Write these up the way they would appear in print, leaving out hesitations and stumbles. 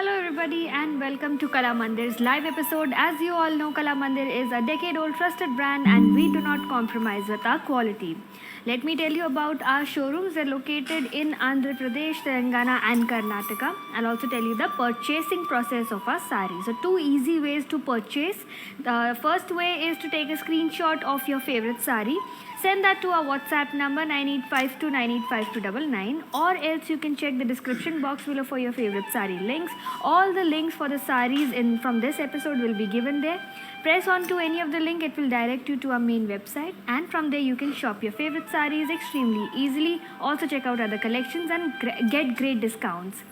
Hello everybody and welcome to Kala Mandir's live episode. As you all know, Kala Mandir is a decade-old trusted brand and we do not compromise with our quality. Let me tell you about our showrooms. They're located in Andhra Pradesh, Telangana and Karnataka. I'll also tell you the purchasing process of our sarees. So two easy ways to purchase. The first way is to take a screenshot of your favorite saree. Send that to our WhatsApp number 9852985299, or else you can check the description box below for your favorite saree links. All the links for the sarees from this episode will be given there. Press on to any of the link, it will direct you to our main website, and from there you can shop your favorite sarees extremely easily. Also check out other collections and get great discounts.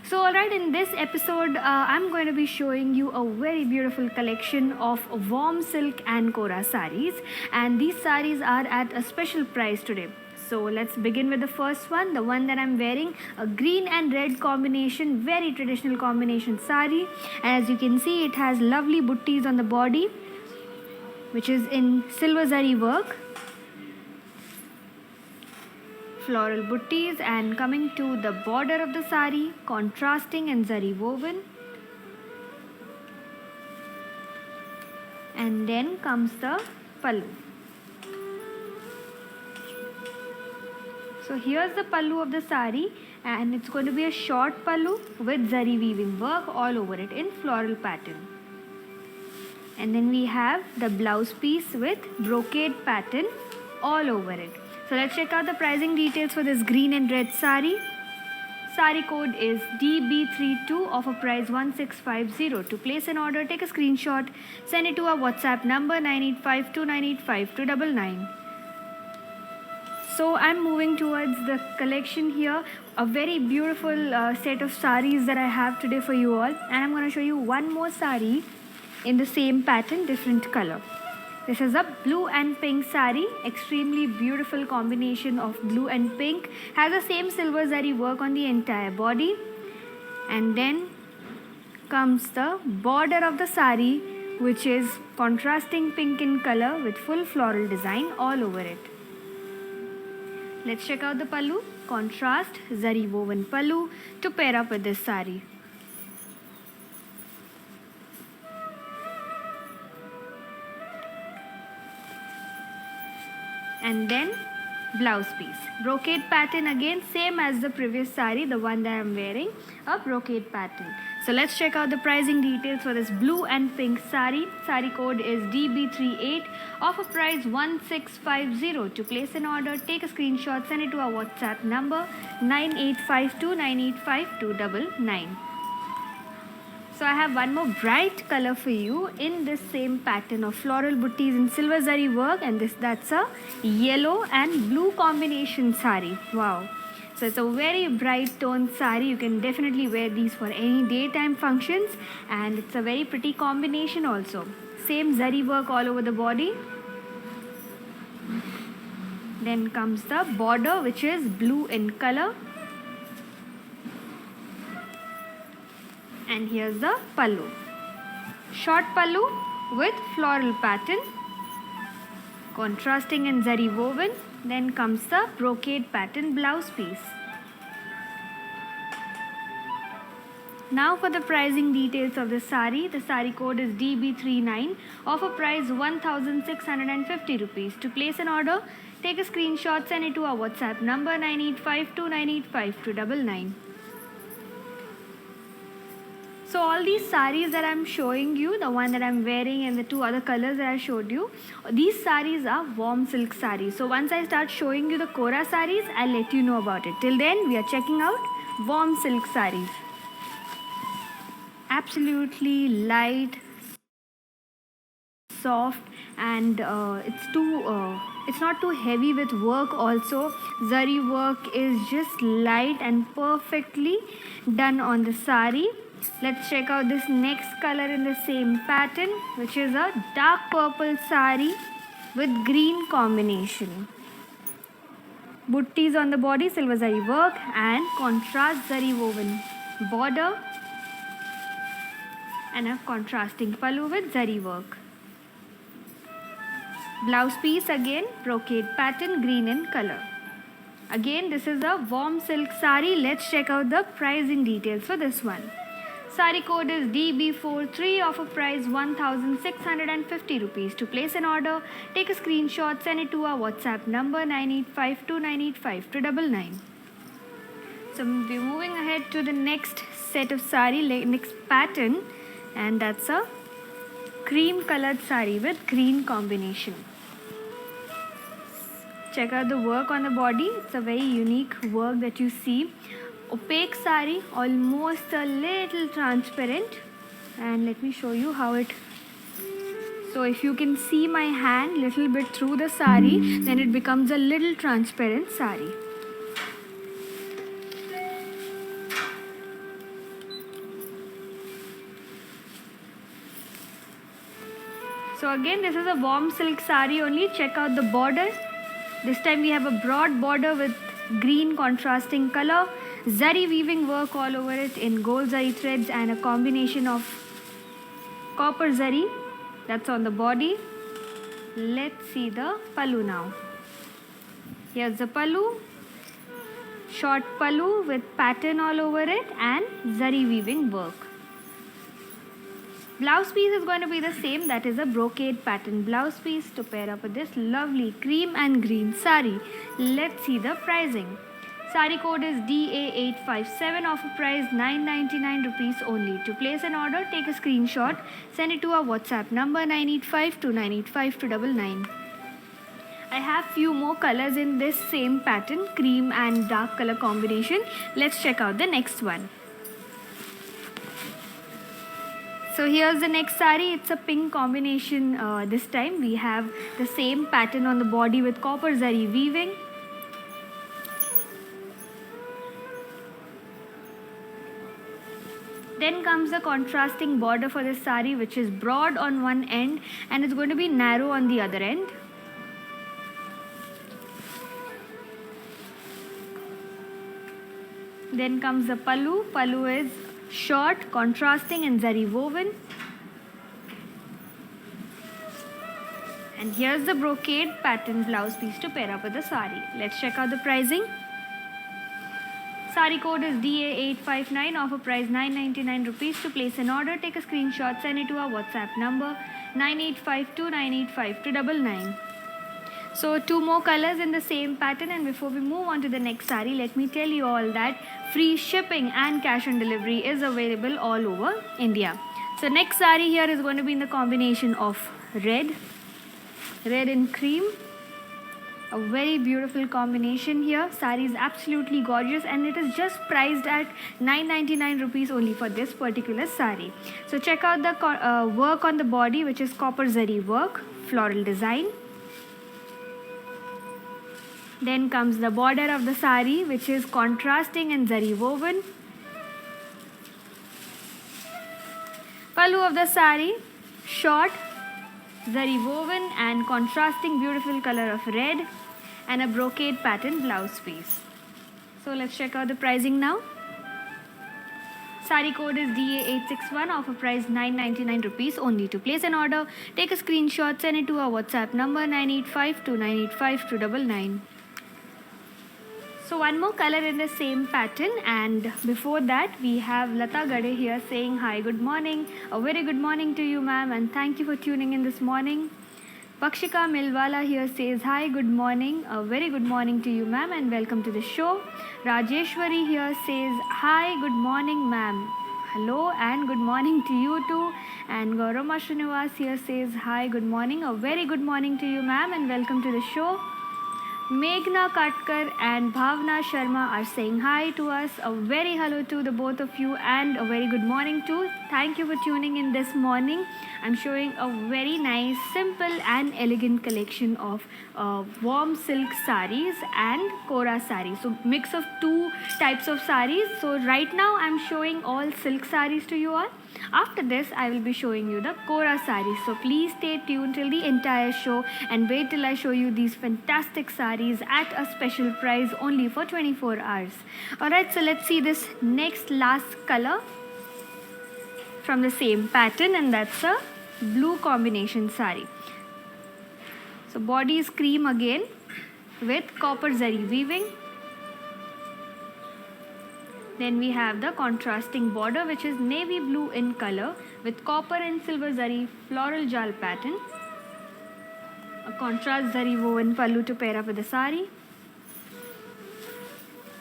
So alright, in this episode I'm going to be showing you a very beautiful collection of warm silk and kora sarees, and these sarees are at a special price today. So let's begin with the first one, the one that I'm wearing, a green and red combination, very traditional combination saree. As you can see, it has lovely buttis on the body which is in silver zari work, floral buttis, and coming to the border of the sari, contrasting and zari woven, and then comes the pallu. So here's the pallu of the sari, and it's going to be a short pallu with zari weaving work all over it in floral pattern. And then we have the blouse piece with brocade pattern all over it. So let's check out the pricing details for this green and red sari. Sari code is DB32, offer price 1650. To place an order, take a screenshot, send it to our WhatsApp number 9852985299. So I'm moving towards the collection here, a very beautiful set of saris that I have today for you all, and I'm going to show you one more sari in the same pattern, different color. This is a blue and pink sari, extremely beautiful combination of blue and pink, has the same silver zari work on the entire body, and then comes the border of the sari, which is contrasting pink in color with full floral design all over it. Let's check out the pallu, contrast zari woven pallu to pair up with this sari. And then blouse piece, brocade pattern again, same as the previous sari, the one that I'm wearing, a brocade pattern. So let's check out the pricing details for this blue and pink sari. Sari code is DB38, offer price 1650. To place an order, take a screenshot, send it to our WhatsApp number 9852985299. So I have one more bright color for you in this same pattern of floral buttis in silver zari work, and that's a yellow and blue combination sari. Wow. So it's a very bright toned sari. You can definitely wear these for any daytime functions, and it's a very pretty combination also. Same zari work all over the body. Then comes the border, which is blue in color. And here's the pallu, short pallu with floral pattern, contrasting and zari woven. Then comes the brocade pattern blouse piece. Now for the pricing details of the sari. The sari code is DB39, offer price 1650 rupees. To place an order, take a screenshot, send it to our WhatsApp number 9852985299. So all these saris that I'm showing you, the one that I'm wearing and the two other colors that I showed you, these saris are warm silk saris. So once I start showing you the kora saris, I'll let you know about it. Till then, we are checking out warm silk saris. Absolutely light, soft, and it's not too heavy with work also. Zari work is just light and perfectly done on the sari. Let's check out this next color in the same pattern, which is a dark purple sari with green combination. Buttis on the body, silver zari work, and contrast zari woven border, and a contrasting pallu with zari work. Blouse piece again, brocade pattern, green in color. Again, this is a warm silk sari. Let's check out the pricing details for this one. Sari code is DB43, offer price 1650 rupees. To place an order, take a screenshot, send it to our WhatsApp number 9852985299. So we're moving ahead to the next set of sari, next pattern, and that's a cream colored sari with green combination. Check out the work on the body. It's a very unique work that you see. Opaque sari, almost a little transparent, and let me show you how it. So if you can see my hand little bit through the sari, then it becomes a little transparent sari. So again, this is a warm silk sari only. Check out the border. This time we have a broad border with green contrasting color, zari weaving work all over it in gold zari threads and a combination of copper zari. That's on the body. Let's see the pallu now. Here's the pallu. Short pallu with pattern all over it and zari weaving work. Blouse piece is going to be the same, that is a brocade pattern blouse piece to pair up with this lovely cream and green sari. Let's see the pricing. Sari code is DA857, offer price 999 rupees only. To place an order, take a screenshot, send it to our WhatsApp number 9852985299. I have few more colors in this same pattern, cream and dark color combination. Let's check out the next one. So here's the next sari. It's a pink combination. This time we have the same pattern on the body with copper zari weaving. Then comes the contrasting border for this sari, which is broad on one end and it's going to be narrow on the other end. Then comes the pallu. Pallu is short, contrasting and zari woven. And here's the brocade pattern blouse piece to pair up with the sari. Let's check out the pricing. Sari code is DA859, offer price 999 rupees. To place an order, take a screenshot, send it to our WhatsApp number 9852985299. So two more colors in the same pattern, and before we move on to the next sari, let me tell you all that free shipping and cash on delivery is available all over India. So next sari here is going to be in the combination of red and cream. A very beautiful combination here. Sari is absolutely gorgeous and it is just priced at 999 rupees only for this particular sari. So check out the work on the body, which is copper zari work, floral design. Then comes the border of the sari, which is contrasting and zari woven. Pallu of the sari, short, zari woven and contrasting beautiful color of red, and a brocade pattern blouse piece. So let's check out the pricing now. Sari code is DA861, offer price 999 rupees only. To place an order, take a screenshot, send it to our WhatsApp number 9852985299. So one more color in the same pattern, and before that we have Lata Gade here saying hi, good morning. A very good morning to you, ma'am, and thank you for tuning in this morning. Pakshika Milwala here says hi, good morning. A very good morning to you, ma'am, and welcome to the show. Rajeshwari here says hi, good morning, ma'am. Hello and good morning to you too. And Gaurama Srinivas here says hi, good morning. A very good morning to you, ma'am, and welcome to the show. Meghna Katkar and Bhavna Sharma are saying hi to us. A very hello to the both of you and a very good morning too. Thank you for tuning in this morning. I'm showing a very nice, simple and elegant collection of warm silk saris and kora saris. So mix of two types of saris. So right now I'm showing all silk saris to you all. After this, I will be showing you the kora saris. So please stay tuned till the entire show and wait till I show you these fantastic saris at a special price only for 24 hours. Alright, so let's see this next last color from the same pattern, and that's a blue combination sari. So body is cream again with copper zari weaving. Then we have the contrasting border, which is navy blue in color with copper and silver zari floral jal pattern. A contrast zari woven pallu to pair up with the sari.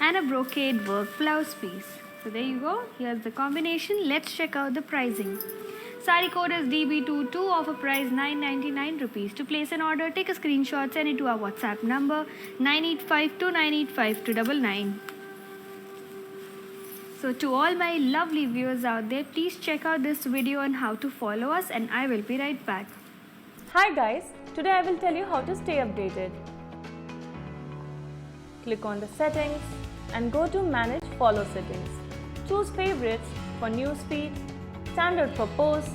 And a brocade work blouse piece. So there you go. Here's the combination. Let's check out the pricing. Sari code is DB22, offer price 999 rupees. To place an order, take a screenshot, send it to our WhatsApp number 9852985299. So to all my lovely viewers out there, please check out this video on how to follow us, and I will be right back. Hi guys, today I will tell you how to stay updated. Click on the settings and go to manage follow settings. Choose favorites for newsfeed, standard for posts,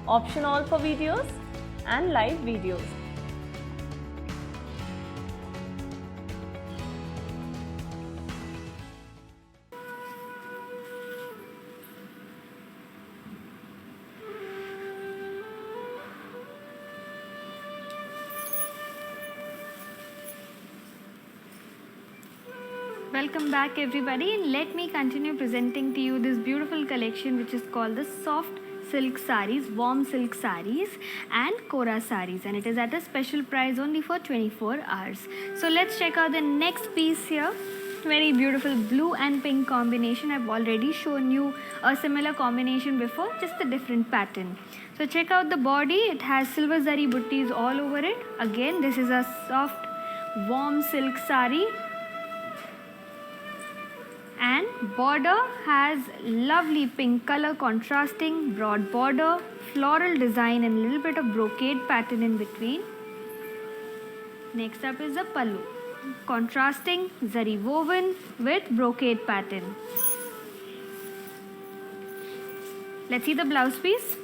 option all for videos and live videos. Welcome back everybody, and let me continue presenting to you this beautiful collection which is called the soft silk sarees, warm silk sarees and Kora sarees, and it is at a special price only for 24 hours. So let's check out the next piece here. Very beautiful blue and pink combination. I've already shown you a similar combination before, just a different pattern. So check out the body. It has silver zari buttis all over it. Again, this is a soft warm silk saree. And border has lovely pink color contrasting, broad border, floral design and little bit of brocade pattern in between. Next up is the pallu, contrasting zari woven with brocade pattern. Let's see the blouse piece.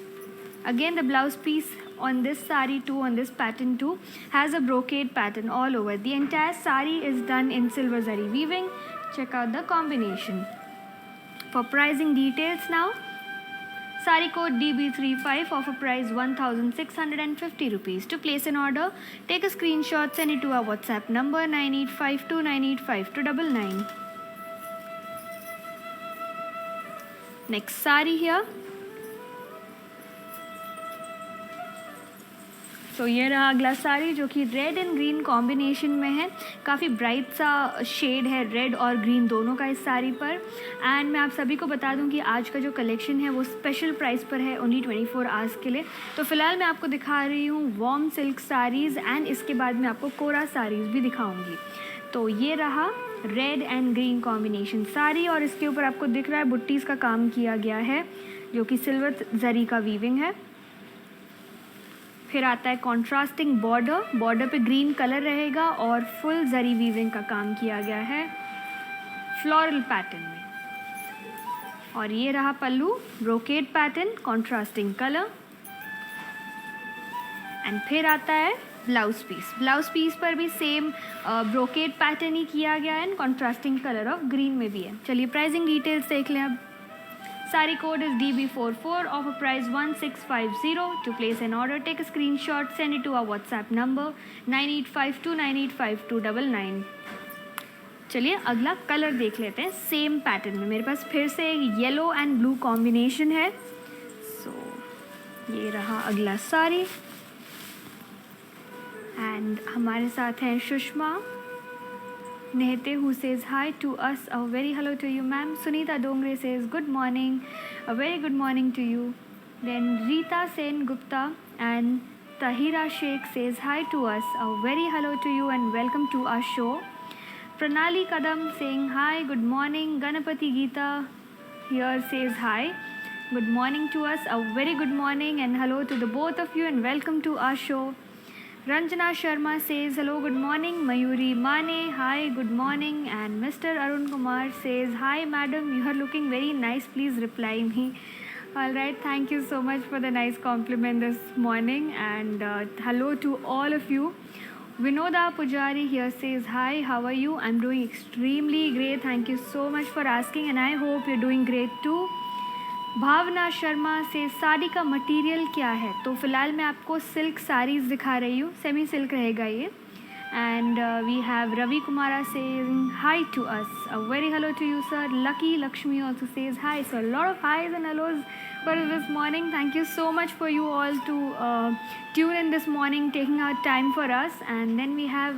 Again, the blouse piece on this saree too, on this pattern too, has a brocade pattern all over. The entire saree is done in silver zari weaving. Check out the combination. For pricing details now, sari code DB35, offer price 1650 rupees. To place an order, take a screenshot, send it to our WhatsApp number 9852985299. Next sari here. तो ये रहा अगला साड़ी जो कि red and green combination में है. काफ़ी bright सा शेड है रेड और ग्रीन दोनों का इस साड़ी पर. एंड मैं आप सभी को बता दूं कि आज का जो कलेक्शन है वो स्पेशल प्राइस पर है, ओनली 24 आवर्स के लिए. तो फिलहाल मैं आपको दिखा रही हूँ वार्म सिल्क साड़ीज़ एंड इसके बाद मैं आपको कोरा साड़ीज़ भी दिखाऊँगी. तो ये रहा red and green combination sari और इसके ऊपर आपको दिख रहा है बुट्टीज़ का काम किया गया है जो कि सिल्वर जरी का वीविंग है. फिर आता है कॉन्ट्रास्टिंग बॉर्डर. बॉर्डर पे ग्रीन कलर रहेगा और फुल जरी वीविंग का काम किया गया है फ्लोरल पैटर्न में. और ये रहा pallu, brocade pattern, contrasting colour. And फिर आता है ब्लाउज पीस. ब्लाउज पीस पर भी सेम ब्रोकेड पैटर्न ही किया गया है and contrasting colour of green में भी है. चलिए प्राइसिंग डिटेल्स देख लें अब. Sari code is DB44, offer price 1650. To place an order, take a screenshot, send it to our WhatsApp number 9852985299. चलिए अगला कलर देख लेते हैं सेम पैटर्न में. मेरे पास फिर से येलो एंड ब्लू कॉम्बिनेशन है. सो ये रहा अगला साड़ी एंड हमारे साथ हैं Sushma Nehte, who says hi to us. A very hello to you, ma'am. Sunita Dongre says good morning. A very good morning to you. Then Rita Sen Gupta and Tahira Sheikh says hi to us. A very hello to you and welcome to our show. Pranali Kadam saying hi, good morning. Ganapati Geeta here says hi. Good morning to us. A very good morning and hello to the both of you and welcome to our show. Ranjana Sharma says hello, good morning. Mayuri Mane, hi, good morning. And Mr. Arun Kumar says hi, madam, you are looking very nice, please reply me. All right, thank you so much for the nice compliment this morning and hello to all of you. Vinoda Pujari here says hi, how are you? I'm doing extremely great, thank you so much for asking and I hope you're doing great too. भावना शर्मा से साड़ी का material क्या है. तो फ़िलहाल मैं आपको silk saris दिखा रही हूँ. सेमी सिल्क रहेगा ये And we have Ravi Kumara saying hi to us. A very hello to you, sir. Lucky Lakshmi also says hi. So a lot of highs and hellos for this morning. Thank you so much for you all to tune in this morning, taking out time for us. And then we have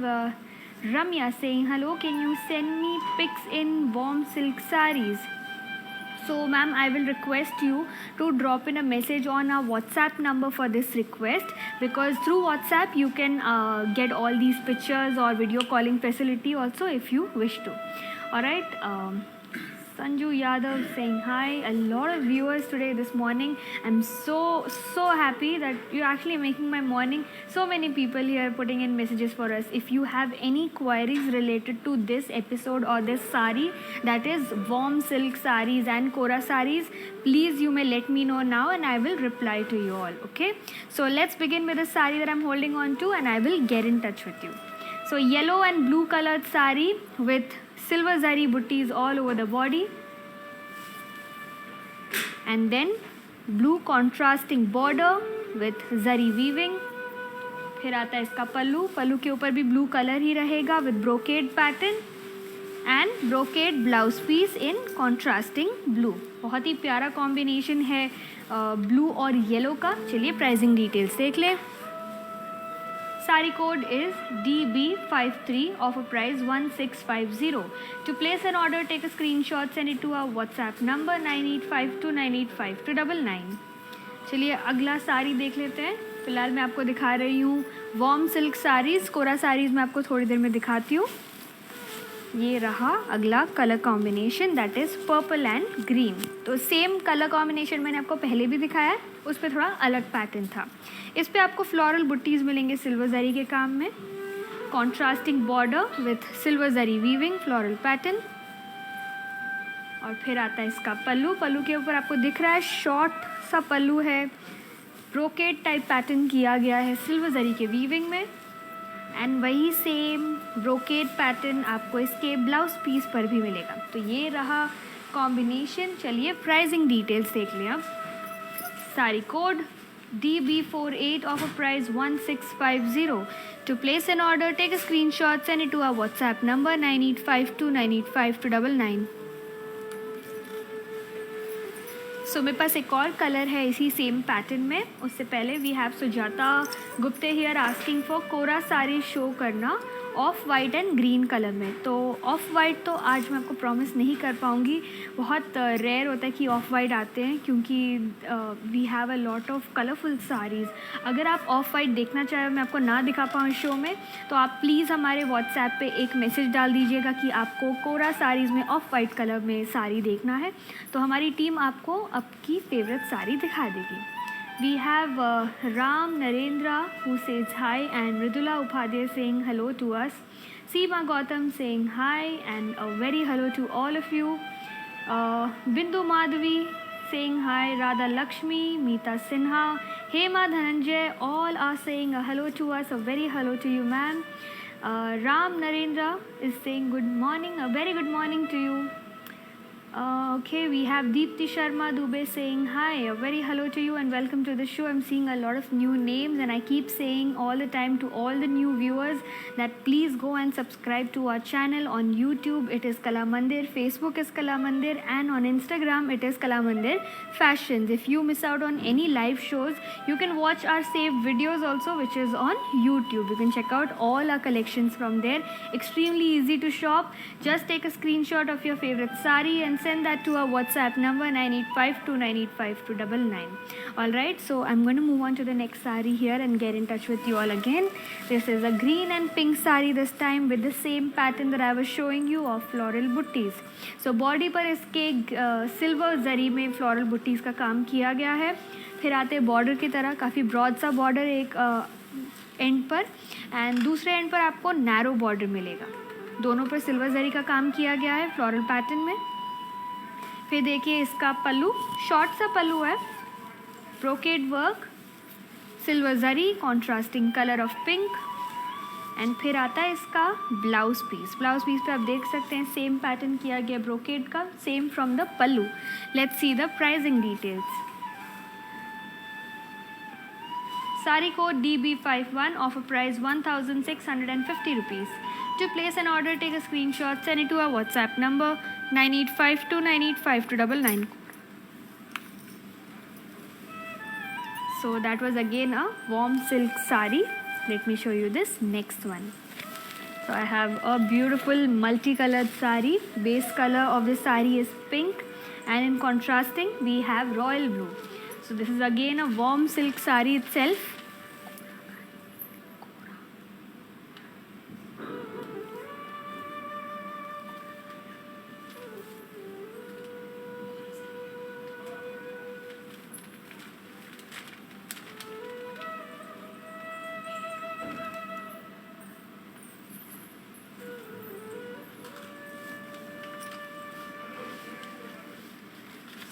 Ramya saying hello. Can you send me pics in warm silk sarees? So ma'am, I will request you to drop in a message on our WhatsApp number for this request, because through WhatsApp you can get all these pictures or video calling facility also if you wish to. Alright, Sanju Yadav saying hi. A lot of viewers today this morning. I'm so happy that you're actually making my morning. So many people here putting in messages for us. If you have any queries related to this episode or this sari, that is warm silk saris and kora saris, please you may let me know now and I will reply to you all. Okay, so let's begin with the sari that I'm holding on to and I will get in touch with you. So yellow and blue colored sari with silver zari buttis all over the body, and then blue contrasting border with zari weaving. फिर आता है इसका पल्लू. पल्लू के ऊपर भी blue colour ही रहेगा with brocade pattern and brocade blouse piece in contrasting blue. बहुत ही प्यारा कॉम्बिनेशन है ब्लू और येलो का. चलिए प्राइसिंग डिटेल्स देख लें. Sari code is DB53 of a price 1650. To place an order, take a screenshot, send it to our WhatsApp number 9852985299. चलिए अगला साड़ी देख लेते हैं. फिलहाल मैं आपको दिखा रही हूँ वॉर्म सिल्क साड़ीज़. कोरा साड़ीज़ मैं आपको थोड़ी देर में दिखाती हूँ. ये रहा अगला colour combination, that is purple and green. तो सेम कलर कॉम्बिनेशन मैंने आपको पहले भी दिखाया है, उस पर थोड़ा अलग पैटर्न था. इस पे आपको फ्लोरल बुट्टीज़ मिलेंगे सिल्वर जरी के काम में. Contrasting border with silver zari weaving floral pattern. और फिर आता है इसका पल्लू. पल्लू के ऊपर आपको दिख रहा है शॉर्ट सा पल्लू है. ब्रोकेड टाइप पैटर्न किया गया है सिल्वर जरी के वीविंग में. एंड वही सेम ब्रोकेड पैटर्न आपको इसके ब्लाउज पीस पर भी मिलेगा. तो ये रहा कॉम्बिनेशन. चलिए प्राइसिंग डिटेल्स देख लें अब. Sari code DB48 of a price 1650. To place an order, take a screenshot, send it to our WhatsApp number 9852985299. सो मेरे पास एक और कलर है इसी सेम पैटर्न में. उससे पहले we have Sujata Gupte here asking for Kora sari show करना of white and green colour में. तो ऑफ वाइट तो आज मैं आपको प्रॉमिस नहीं कर पाऊँगी. बहुत रेयर होता है कि ऑफ वाइट आते हैं, क्योंकि we have a lot of colourful saris. अगर आप ऑफ वाइट देखना चाहें, मैं आपको ना दिखा पाऊँ शो में, तो आप प्लीज़ हमारे व्हाट्सएप पे एक मैसेज डाल दीजिएगा कि आपको कोरा साड़ीज़ में ऑफ वाइट कलर में साड़ी देखना है. तो हमारी टीम आपको आपकी फेवरेट साड़ी दिखा देगी. We have Ram Narendra who says hi, and Mridula Upadhyay saying hello to us. Seema Gautam saying hi and a very hello to all of you. Bindu Madhavi saying hi. Radha Lakshmi, Meeta Sinha, Hema Dhananjay, all are saying a hello to us. A very hello to you, ma'am. Ram Narendra is saying good morning. A very good morning to you. Okay, we have Deepti Sharma Dubey saying hi. A very hello to you and welcome to the show. I'm seeing a lot of new names and I keep saying all the time to all the new viewers that please go and subscribe to our channel on YouTube. It is Kala Mandir, Facebook is Kala Mandir, and on Instagram it is Kala Mandir Fashions. If you miss out on any live shows, you can watch our saved videos also, which is on YouTube. You can check out all our collections from there. Extremely easy to shop. Just take a screenshot of your favorite sari and send that to our WhatsApp number 9852985299. Alright, so I'm going to move on to the next sari here and get in touch with you all again. This is a green and pink sari this time with the same pattern that I was showing you of floral butties. So body पर इसके silver जरी में floral buttis का काम किया गया है. फिर आते बॉर्डर की तरह काफ़ी ब्रॉड सा बॉर्डर एक एंड पर, एंड दूसरे एंड पर आपको नैरो बॉर्डर मिलेगा. दोनों पर सिल्वर जरी का काम किया गया है फ्लोरल पैटर्न में. फिर देखिए इसका पल्लू, शॉर्ट सा पल्लू है, brocade work, silver zari, contrasting colour of pink. And फिर आता है इसका ब्लाउज पीस. ब्लाउज पीस पे आप देख सकते हैं सेम पैटर्न किया गया ब्रोकेड का, same from the pallu. Let's see the pricing details. Sari code DB51, offer price 1650 rupees. To place an order, take a screenshot, send it to our WhatsApp number 9852985299. So that was again a warm silk sari. Let me show you this next one. So I have a beautiful multicolored sari. Base color of the sari is pink, and in contrasting we have royal blue. So this is again a warm silk sari itself.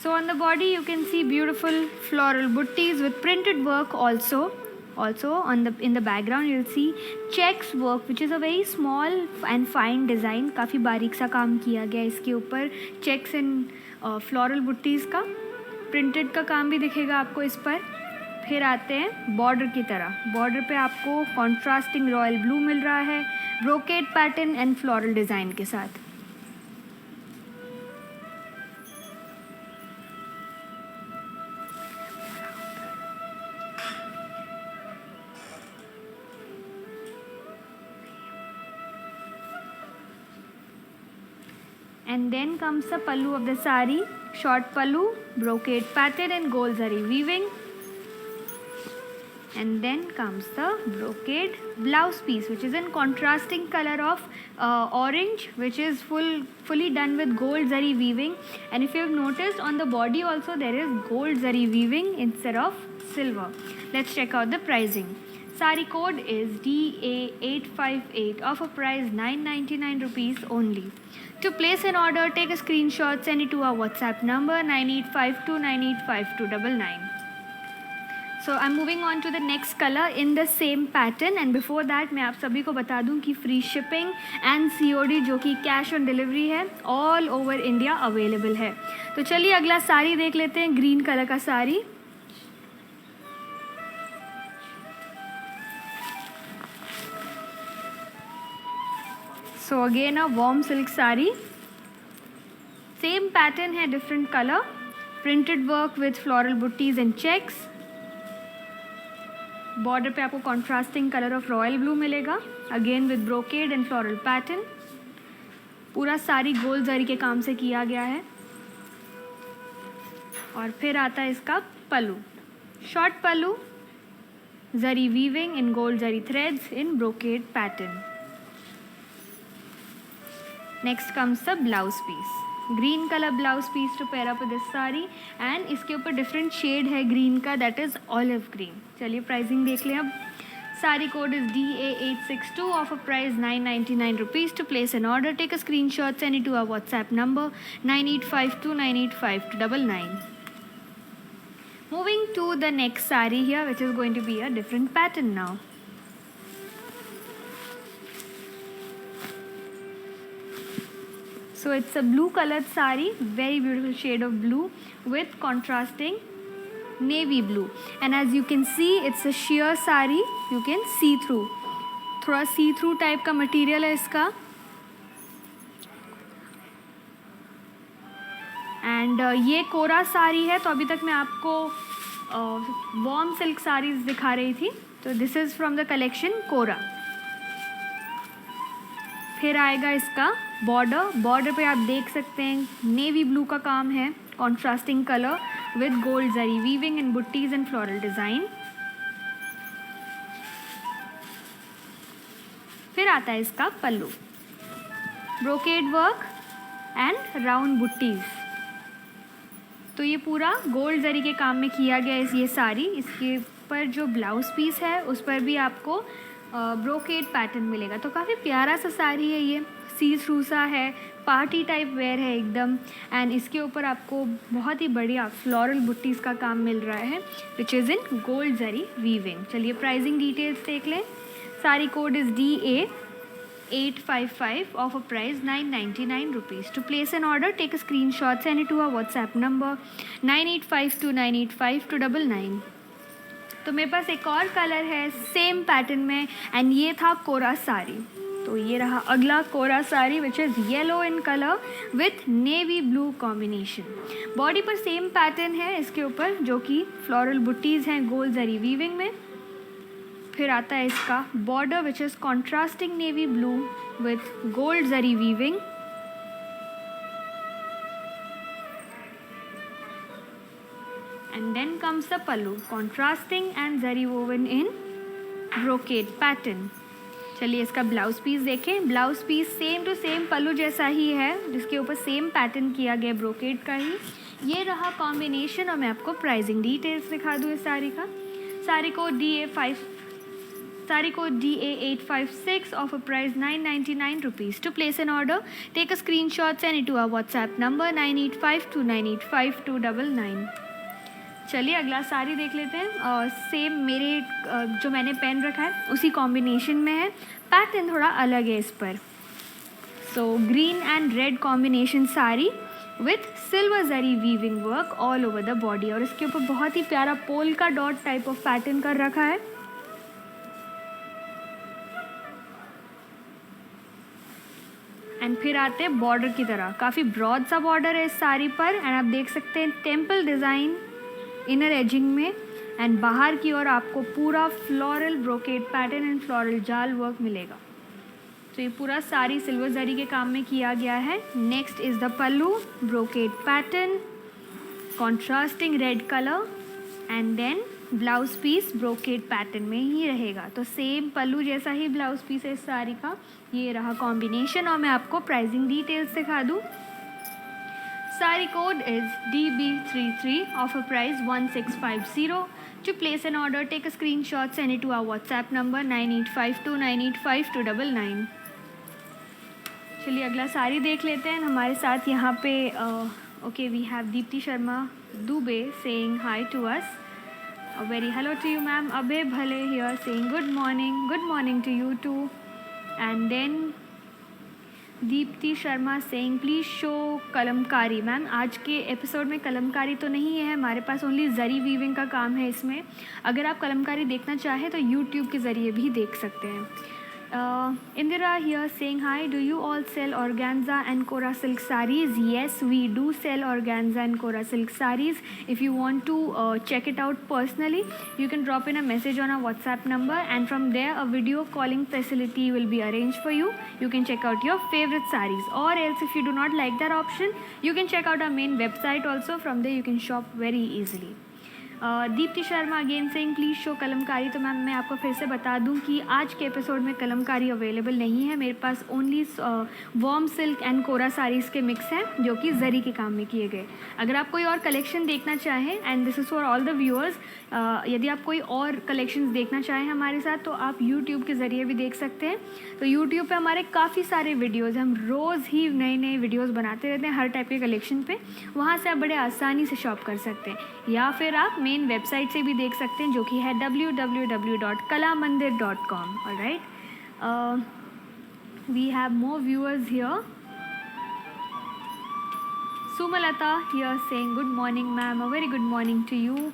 So on the body you can see beautiful floral buttis with printed work also. Also in the background you'll see checks work, which is a very small and fine design. काफ़ी बारीक सा काम किया गया इसके ऊपर. Checks and floral buttis का printed का काम भी दिखेगा आपको इस पर. फिर आते हैं बॉर्डर की तरह. बॉर्डर पे आपको कॉन्ट्रास्टिंग रॉयल ब्लू मिल रहा है, brocade pattern and floral design के साथ. And then comes the pallu of the sari, short pallu, brocade pattern and gold zari weaving. And then comes the brocade blouse piece, which is in contrasting color of orange, which is fully done with gold zari weaving. And if you have noticed, on the body also there is gold zari weaving instead of silver. Let's check out the pricing. Sari code is DA858, offer price 999 rupees only. To place an order, take a screenshot, send it to our WhatsApp number 9852985299. So I'm moving on to the next color in the same pattern, and before that मैं आप सभी को बता दूं कि free shipping and COD जो कि cash on delivery है all over India available है. तो चलिए अगला साड़ी देख लेते हैं. ग्रीन कलर का sari. So again a warm silk sari. Same pattern है, different color. Printed work with floral buttis and checks. Border पे आपको contrasting color of royal blue मिलेगा. Again with brocade and floral pattern. पूरा सारी gold जरी के काम से किया गया है. और फिर आता है इसका पल्लू. Short pallu, zari weaving in gold zari threads in brocade pattern. Next comes the blouse piece. Green color blouse piece to pair up with this saree, and इसके ऊपर different shade है green का, that is olive green. चलिए pricing देख लें अब. Saree code is DA862, offer price 999 rupees. To place an order, take a screenshot, send it to our WhatsApp number 9852985299. Moving to the next saree here, which is going to be a different pattern now. So it's a blue colored sari, very beautiful shade of blue with contrasting navy blue. And as you can see, it's a sheer sari, you can see through. थोड़ा सी through type का material है इसका. And ये कोरा साड़ी है. तो अभी तक मैं आपको वार्म सिल्क साड़ीज दिखा रही थी. तो this is from the collection Kora. फिर आएगा इसका बॉर्डर. बॉर्डर पे आप देख सकते हैं नेवी ब्लू का काम है, contrasting colour with gold zari weaving in बुट्टीज एंड फ्लोरल डिज़ाइन. फिर आता है इसका pallu, brocade work and round बुट्टीज. तो ये पूरा गोल्ड जरी के काम में किया गया है ये साड़ी. इसके पर जो ब्लाउज पीस है उस पर भी आपको ब्रोकेड पैटर्न मिलेगा. तो काफ़ी प्यारा सा साड़ी है ये, सी थ्रू सा है, पार्टी टाइप वेयर है एकदम. एंड इसके ऊपर आपको बहुत ही बढ़िया फ्लोरल बुट्टीज का काम मिल रहा है विच is in gold zari weaving. चलिए प्राइसिंग डिटेल्स देख लें. Sari code is DA855, offer price 999 rupees. To place an order, take a screenshot, send it to our WhatsApp number 9852985299. तो मेरे पास एक और कलर है सेम पैटर्न में, एंड ये था कोरा साड़ी। तो ये रहा अगला Kora sari which is yellow in colour with navy blue combination. Body पर सेम पैटर्न है इसके ऊपर, जो कि फ्लोरल बुट्टीज़ हैं गोल जरी वीविंग में। फिर आता है इसका border which is contrasting navy blue with gold zari weaving. And then comes the pallu, contrasting and zari woven in brocade pattern। चलिए इसका ब्लाउज पीस देखें। Blouse piece same to same pallu जैसा ही है, जिसके ऊपर सेम पैटर्न किया गया ब्रोकेड का ही। ये रहा कॉम्बिनेशन, और मैं आपको प्राइसिंग डिटेल्स दिखा दूँ इस साड़ी का। साड़ी को DA856 of a price 999 rupees. To place an order take a screenshot, send it to our WhatsApp number 9852985299। चलिए अगला साड़ी देख लेते हैं। और सेम मेरे जो मैंने पेन रखा है उसी कॉम्बिनेशन में है, पैटर्न थोड़ा अलग है इस पर। So green and red combination sari with silver zari weaving work all over the body, और इसके ऊपर बहुत ही प्यारा पोल का डॉट टाइप ऑफ पैटर्न कर रखा है। एंड फिर आते हैं बॉर्डर की तरह, काफ़ी ब्रॉड सा बॉर्डर है इस साड़ी पर, एंड आप देख सकते हैं टेम्पल डिज़ाइन इनर एजिंग में, एंड बाहर की ओर आपको पूरा floral brocade pattern and floral जाल वर्क मिलेगा। तो ये पूरा साड़ी सिल्वर जरी के काम में किया गया है। Next is the pallu, brocade pattern, contrasting red colour, and then blouse piece brocade pattern में ही रहेगा। तो सेम पल्लू जैसा ही ब्लाउज पीस है इस साड़ी का। ये रहा कॉम्बिनेशन, और मैं आपको प्राइसिंग डिटेल्स दिखा दूँ। Sari code is DB33 of a price 1650. To place an order, take a screenshot, send it to our WhatsApp number 9852985299। चलिए अगला साड़ी देख लेते हैं। हमारे साथ यहाँ पे okay we have Deepti Sharma Dubey saying hi to us. A very hello to you ma'am. Abhay Bhale here saying good morning to you too. And then Deepti Sharma saying please show Kalamkari. Ma'am आज के एपिसोड में कलमकारी तो नहीं है, हमारे पास ओनली जरी वीविंग का काम है इसमें। अगर आप कलमकारी देखना चाहें तो यूट्यूब के ज़रिए भी देख सकते हैं। Indira here saying hi, do you all sell organza and kora silk sarees? Yes, we do sell organza and kora silk sarees. If you want to check it out personally, you can drop in a message on our WhatsApp number, and from there a video calling facility will be arranged for you. You can check out your favorite sarees, or else if you do not like that option, you can check out our main website also. From there you can shop very easily. Deepti Sharma again saying please show Kalamkari. तो ma'am मैं आपको फिर से बता दूं कि आज के एपिसोड में कलमकारी अवेलेबल नहीं है। मेरे पास ओनली वॉर्म सिल्क एंड कोरा साड़ीज़ के मिक्स हैं जो कि जरी के काम में किए गए। अगर आप कोई और कलेक्शन देखना चाहें, and this is for all the viewers, यदि आप कोई और कलेक्शंस देखना चाहें हमारे साथ तो आप यूट्यूब के ज़रिए भी देख सकते हैं। तो यूट्यूब पे हमारे काफ़ी सारे वीडियोज़, हम रोज़ ही नए नए वीडियोज़ बनाते रहते हैं हर टाइप के कलेक्शन पे। वहाँ से आप बड़े आसानी से शॉप कर सकते हैं, या फिर आप मेन वेबसाइट से भी देख सकते हैं जो कि है www.kalamandir.com। Alright, we have more viewers here. Sumalata here saying good morning ma'am, a very good morning to you.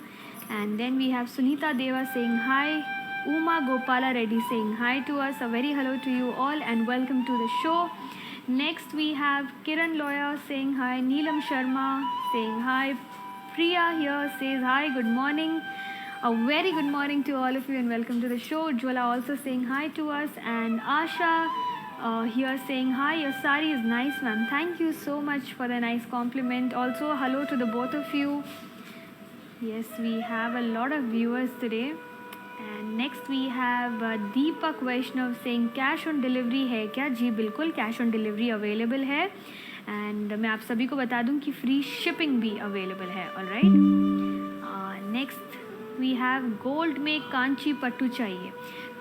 And then we have Sunita Deva saying hi. Uma Gopala Reddy saying hi to us, a very hello to you all and welcome to the show. Next we have Kiran Loya saying hi, Neelam Sharma saying hi, Priya here says hi, good morning, a very good morning to all of you and welcome to the show. Jwala also saying hi to us, and Asha here saying hi, your sari is nice ma'am, thank you so much for the nice compliment. Also hello to the both of you. Yes, we have a lot of viewers today. And next we have Deepak Vaishnav saying cash on delivery है क्या? जी बिल्कुल cash on delivery available है, and मैं आप सभी को बता दूं कि फ्री शिपिंग भी अवेलेबल है। Alright, next we have gold में कांची पट्टू चाहिए।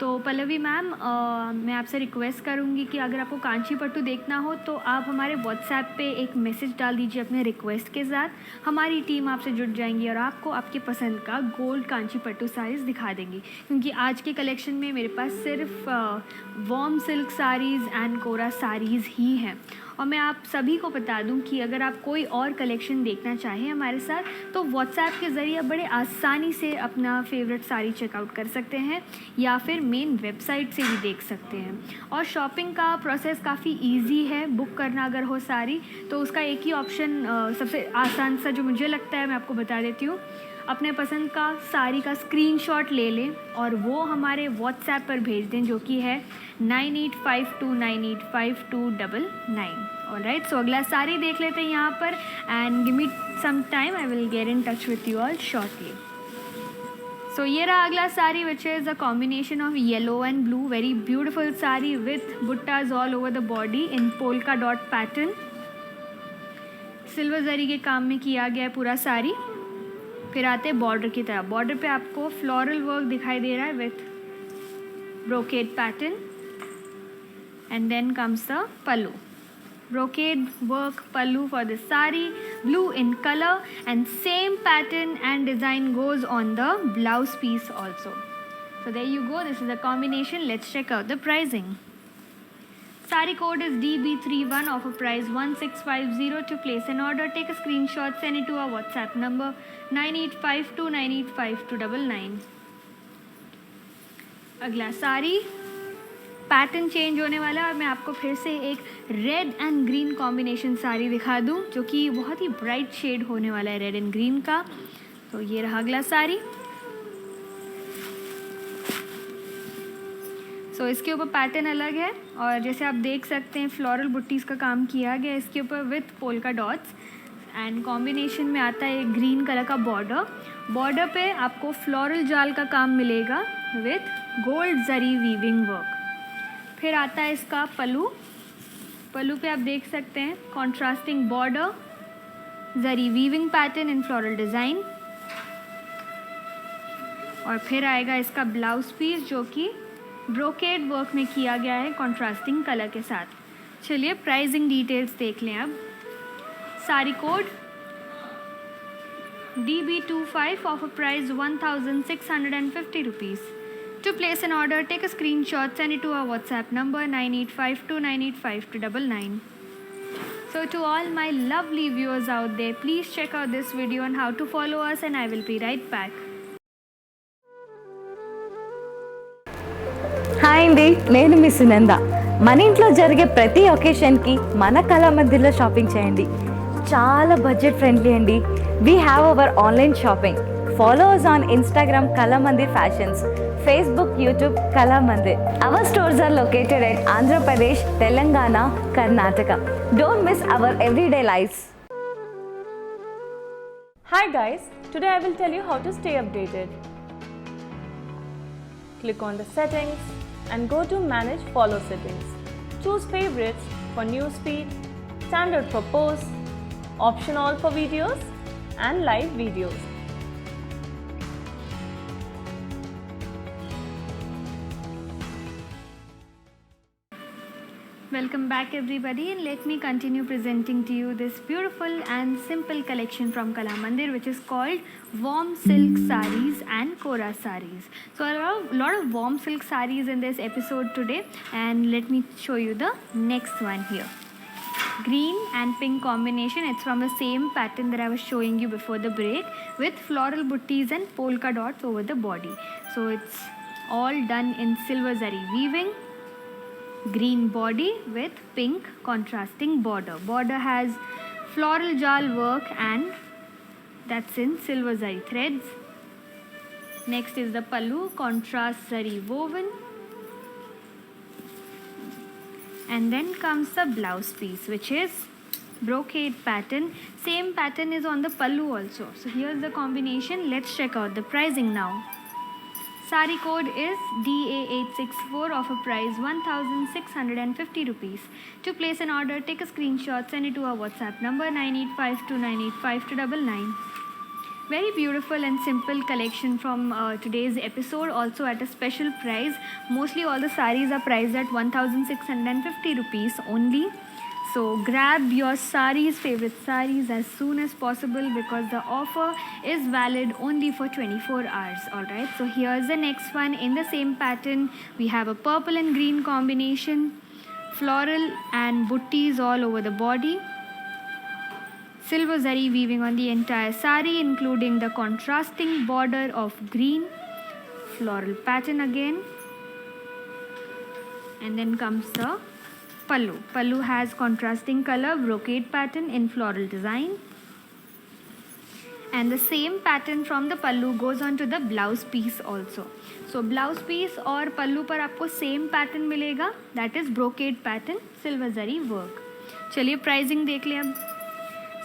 तो पल्लवी मैम, मैं आपसे रिक्वेस्ट करूँगी कि अगर आपको कांची पट्टू देखना हो तो आप हमारे व्हाट्सएप पे एक मैसेज डाल दीजिए अपने रिक्वेस्ट के साथ। हमारी टीम आपसे जुड़ जाएंगी और आपको आपके पसंद का गोल्ड कांची पट्टू साड़ीज़ दिखा देंगी, क्योंकि आज के कलेक्शन में मेरे पास सिर्फ वॉर्म सिल्क साड़ीज़ एंड कोरा साड़ीज़ ही हैं। और मैं आप सभी को बता दूं कि अगर आप कोई और कलेक्शन देखना चाहें हमारे साथ तो व्हाट्सएप के ज़रिए बड़े आसानी से अपना फेवरेट साड़ी चेकआउट कर सकते हैं या फिर मेन वेबसाइट से भी देख सकते हैं। और शॉपिंग का प्रोसेस काफ़ी इजी है। बुक करना अगर हो साड़ी तो उसका एक ही ऑप्शन सबसे आसान सा जो मुझे लगता है मैं आपको बता देती हूँ। अपने पसंद का साड़ी का स्क्रीनशॉट ले लें और वो हमारे व्हाट्सएप पर भेज दें, जो कि है 9852985299। ऑलराइट, सो अगला साड़ी देख लेते हैं यहाँ पर and give me some time, I will get in touch with you all shortly. So ये रहा अगला sari which is a combination of yellow and blue, very beautiful sari with बुट्टाज all over the body in polka dot pattern. Silver zari के काम में किया गया है पूरा साड़ी। फिर आते हैं बॉर्डर की तरफ। बॉर्डर पे आपको फ्लोरल वर्क दिखाई दे रहा है with brocade pattern and then comes the pallu. Brocade work pallu for the sari, blue in color, and same pattern and design goes on the blouse piece also. So there you go, this is the combination. Let's check out the pricing. Sari code is DB31 of a price 1650. To place an order, take a screenshot, send it to our WhatsApp number 9852985299. अगला sari pattern change होने वाला है और मैं आपको फिर से एक red and green combination sari दिखा दूं जो कि बहुत ही ब्राइट शेड होने वाला है रेड एंड ग्रीन का। तो ये रहा अगला साड़ी। सो इसके ऊपर पैटर्न अलग है और जैसे आप देख सकते हैं फ्लोरल बुट्टीज़ का काम किया गया इसके ऊपर with polka dots and combination में आता है ग्रीन कलर का बॉर्डर। बॉर्डर पे आपको फ्लोरल जाल का काम मिलेगा with gold zari weaving work. फिर आता है इसका पल्लू। पल्लू पे आप देख सकते हैं contrasting border, zari weaving pattern in floral design. और फिर आएगा इसका ब्लाउज पीस जो कि ब्रोकेड वर्क में किया गया है कॉन्ट्रास्टिंग कलर के साथ। चलिए प्राइसिंग डिटेल्स देख लें अब। Sari code DB25 of a price 1650 rupees. To place an order, take a screenshot, send it to our WhatsApp number 9852985299. So to all my lovely viewers out there, please check out this video on how to follow us and I will be right back. Hi అండి, నేను మీ సునంద. మన ఇంట్లో జరిగే ప్రతి ఒకేషన్కి మన కళామందిర్లో shopping చేయండి. చాలా budget friendly అండి. We have our online shopping. Follow us on Instagram Kalamandir fashions, Facebook, YouTube Kalamandir. Our stores are located at Andhra Pradesh, Telangana, Karnataka. Don't miss our everyday lives. Hi guys, today I will tell you how to stay updated. Click on the settings and go to manage follow settings. Choose favorites for newsfeed, standard for posts, option all for videos and live videos. Welcome back everybody and let me continue presenting to you this beautiful and simple collection from Kalamandir which is called warm silk sarees and kora sarees. So a lot of warm silk sarees in this episode today and let me show you the next one here. Green and pink combination. It's from the same pattern that I was showing you before the break with floral butties and polka dots over the body. So it's all done in silver zari weaving. Green body with pink contrasting border. Border has floral jal work and that's in silver zari threads. Next is the pallu, contrast zari woven. And then comes the blouse piece which is brocade pattern. Same pattern is on the pallu also. So here's the combination. Let's check out the pricing now. Sari code is DA864 of a price 1650 rupees. To place an order, take a screenshot, send it to our WhatsApp number 9852985299. Very beautiful and simple collection from today's episode, also at a special price. Mostly all the sarees are priced at 1650 rupees only. So grab your sarees, favorite sarees as soon as possible because the offer is valid only for 24 hours. Alright, so here's the next one in the same pattern. We have a purple and green combination, floral and buttis all over the body. Silver zari weaving on the entire sari, including the contrasting border of green. Floral pattern again. And then comes the pallu. Pallu has contrasting color brocade pattern in floral design. And the same pattern from the pallu goes on to the blouse piece also. So blouse piece और pallu पर आपको same pattern मिलेगा, that is brocade pattern silver zari work. चलिए pricing देख लें अब.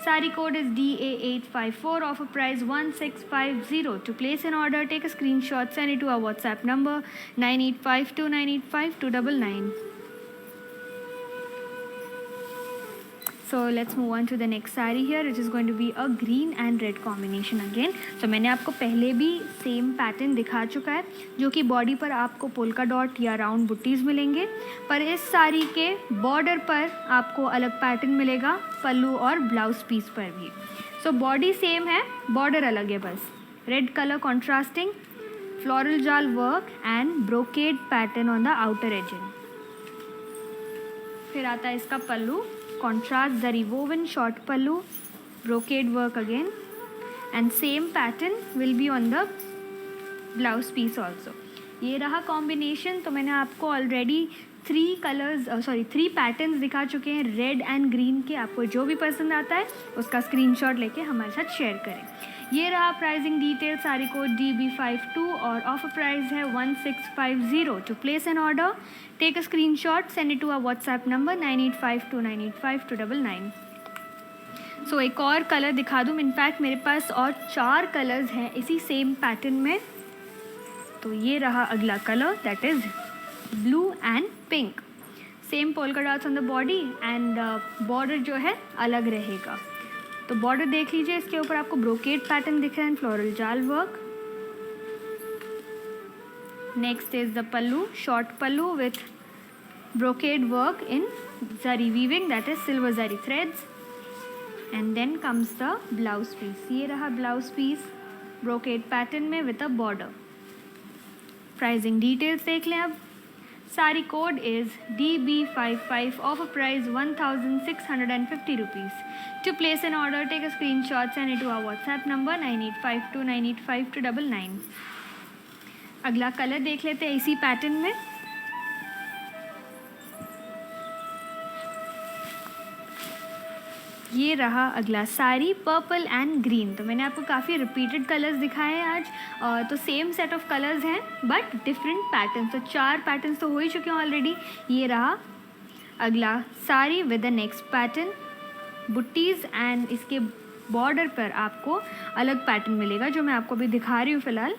Sari code is DA854, offer price 1650. To place an order, take a screenshot, send it to our WhatsApp number 9852985299. So let's move on to the next sari here, which is going to be a green and red combination again. So मैंने आपको पहले भी same pattern दिखा चुका है, जो कि body पर आपको पोल्का डॉट या राउंड बुट्टीज़ मिलेंगे, पर इस साड़ी के बॉर्डर पर आपको अलग पैटर्न मिलेगा, पल्लू और ब्लाउज पीस पर भी. सो बॉडी सेम है, बॉर्डर अलग है बस. रेड कलर कॉन्ट्रास्टिंग, फ्लोरल जाल work and brocade pattern on the outer ageing. फिर आता है इसका पल्लू, contrast zari woven short pallu, brocade work again, and same pattern will be on the blouse piece also. ये रहा कॉम्बिनेशन. तो मैंने आपको ऑलरेडी 3 पैटर्न्स दिखा चुके हैं रेड एंड ग्रीन के. आपको जो भी पसंद आता है उसका स्क्रीनशॉट लेके हमारे साथ शेयर करें. ये रहा प्राइसिंग डिटेल. सारी कोड DB52 और ऑफर प्राइस है 1650. To place an order, take a screenshot, send it to our WhatsApp number 9852985299. So एक और कलर दिखा दूँ. इनफैक्ट मेरे पास और 4 कलर्स हैं इसी सेम पैटर्न में. तो ये रहा अगला colour, that is blue and pink. Same polka dots on the body and border जो है अलग रहेगा. तो बॉर्डर देख लीजिए, इसके ऊपर आपको ब्रोकेड पैटर्न दिख रहा है, फ्लोरल जाल work. Next is the pallu, short pallu with brocade work in zari weaving, that is silver zari threads. And then comes the blouse piece. ये रहा blouse piece brocade pattern में with a border. Pricing details देख लें अब. Sari code is DB55, offer price 1650 rupees. To place an order, take a screenshot, send it to our WhatsApp number 9852985299. अगला colour देख लेते हैं इसी पैटर्न में. ये रहा अगला साड़ी, पर्पल एंड ग्रीन. तो मैंने आपको काफ़ी रिपीटेड कलर्स दिखाए हैं आज. तो सेम सेट ऑफ कलर्स हैं बट डिफरेंट पैटर्न्स. तो 4 पैटर्न्स तो हो ही चुके हैं ऑलरेडी. ये रहा अगला sari with the next pattern, buttis and इसके बॉर्डर पर आपको अलग पैटर्न मिलेगा जो मैं आपको अभी दिखा रही हूँ फ़िलहाल,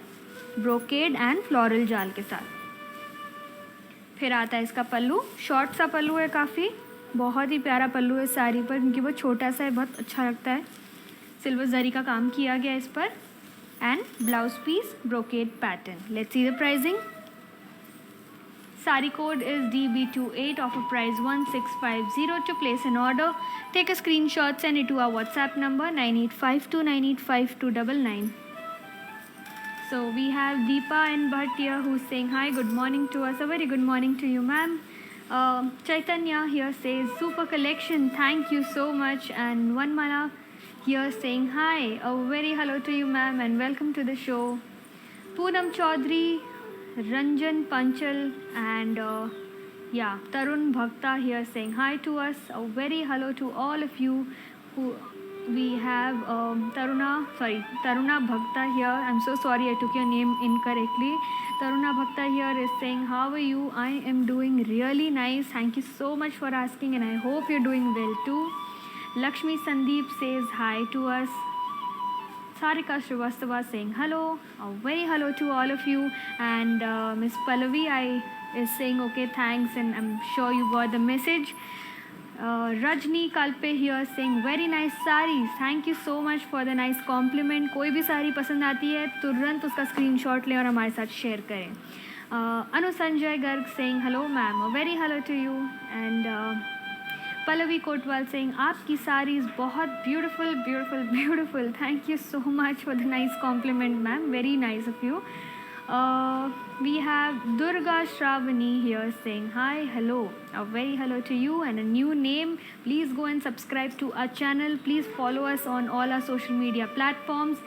ब्रोकेड एंड फ्लोरल जाल के साथ. फिर आता है इसका पल्लू, शॉर्ट सा पल्लू है, काफ़ी बहुत ही प्यारा पल्लू है साड़ी पर, क्योंकि वो छोटा सा है, बहुत अच्छा लगता है. सिल्वर जरी का काम किया गया इस पर. And blouse piece brocade pattern. Let's see the pricing. Sari code is DB28, offer price 1650. To place an order, take a screenshot, send it to our WhatsApp number 9852985299. So we have Deepa and Bhatt here who's saying hi, good morning to us. A very good morning to you, ma'am. Chaitanya here says super collection, thank you so much. And Vanmala here saying hi, a very hello to you, ma'am, and welcome to the show. Poonam Chaudhary, Ranjan Panchal, and Tarun Bhakta here saying hi to us. A very hello to all of you. Who we have Taruna Bhakta here. I'm so sorry I took your name incorrectly. Taruna Bhakta here is saying, how are you? I am doing really nice. Thank you so much for asking, and I hope you're doing well too. Lakshmi Sandeep says hi to us. Sarika Srivastava saying hello. A very hello to all of you. And Miss Pallavi is saying okay, thanks, and I'm sure you got the message. Rajni Kalpe here saying very nice sarees. Thank you so much for the nice compliment. कोई भी साड़ी पसंद आती है तुरंत उसका screenshot लें और हमारे साथ शेयर करें. Anu Sanjay Garg saying hello ma'am, a very hello to you. And Pallavi Kotwal saying आपकी sarees बहुत beautiful. Thank you so much for the nice compliment ma'am, very nice of you. We have Durga Shravani here saying hi, hello, a very hello to you and a new name. Please go and subscribe to our channel. Please follow us on all our social media platforms.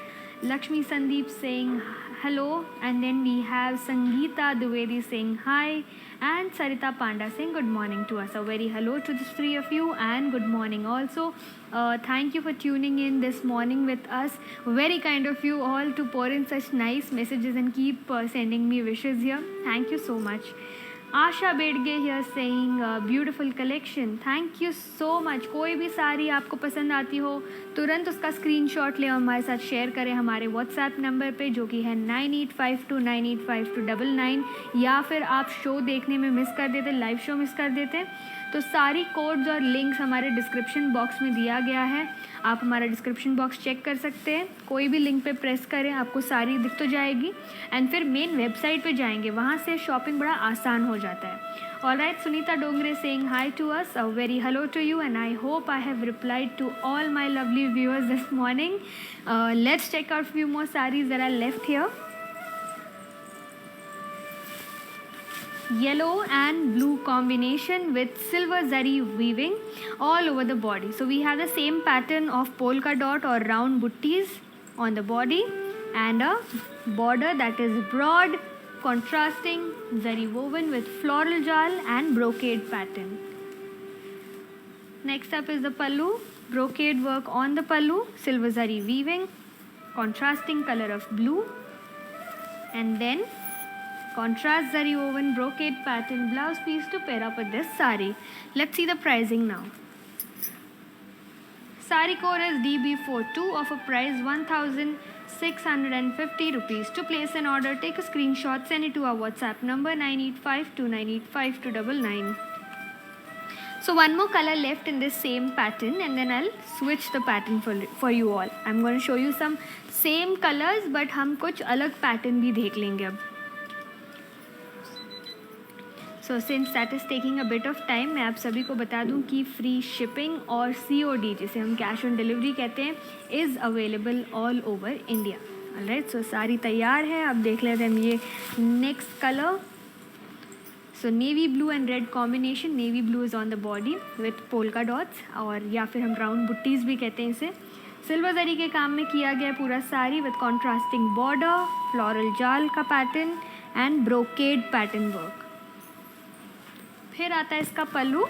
Lakshmi Sandeep saying hello, and then we have Sangeeta Dwivedi saying hi, and Sarita Panda saying good morning to us. A very hello to the three of you and good morning also. Thank you for tuning in this morning with us. Very kind of you all to pour in such nice messages and keep sending me wishes here. Thank you so much. Asha Bedge here saying beautiful collection. Thank you so much. कोई भी साड़ी आपको पसंद आती हो तुरंत उसका screenshot ले हमारे साथ शेयर करें हमारे व्हाट्सएप नंबर पे जो कि है 9852985299, या फिर आप शो देखने में मिस कर देते, लाइव शो मिस कर देते, तो सारी कोड्स और लिंक्स हमारे डिस्क्रिप्शन बॉक्स में दिया गया है. आप हमारा डिस्क्रिप्शन बॉक्स चेक कर सकते हैं. कोई भी लिंक पे प्रेस करें आपको सारी दिख तो जाएगी, एंड फिर मेन वेबसाइट पे जाएंगे, वहाँ से शॉपिंग बड़ा आसान हो जाता है. Alright, Sunita Dongre saying hi to us. A very hello to you, and I hope I have replied to all my lovely viewers this morning. Let's check out few more sarees that are left here. Yellow and blue combination with silver zari weaving all over the body. So we have the same pattern of polka dot or round buttis on the body and a border that is broad, contrasting zari woven with floral jal and brocade pattern. Next up is the pallu. Brocade work on the pallu, silver zari weaving, contrasting color of blue, and then contrast zari woven brocade pattern blouse piece to pair up with this sari. Let's see the pricing now. Sari code is DB42 of a price 1650 rupees. To place an order, take a screenshot, send it to our WhatsApp number 9852985299. So one more color left in this same pattern, and then I'll switch the pattern for you all. I'm going to show you some same colors, but हम कुछ अलग pattern भी देख लेंगे अब. So since that is taking a bit of time, मैं आप सभी को बता दूं कि फ्री शिपिंग और COD, जिसे हम कैश ऑन डिलीवरी कहते हैं, is available all over India. Alright, so sari तैयार है. अब देख लेते हैं हम ये next colour. So navy blue and red combination. Navy blue is on the body with polka dots, और या फिर हम राउंड बुट्टीज़ भी कहते हैं इसे. सिल्वर जरी के काम में किया गया पूरा sari with contrasting border, floral जाल का pattern and brocade pattern work. फिर आता है इसका पल्लू.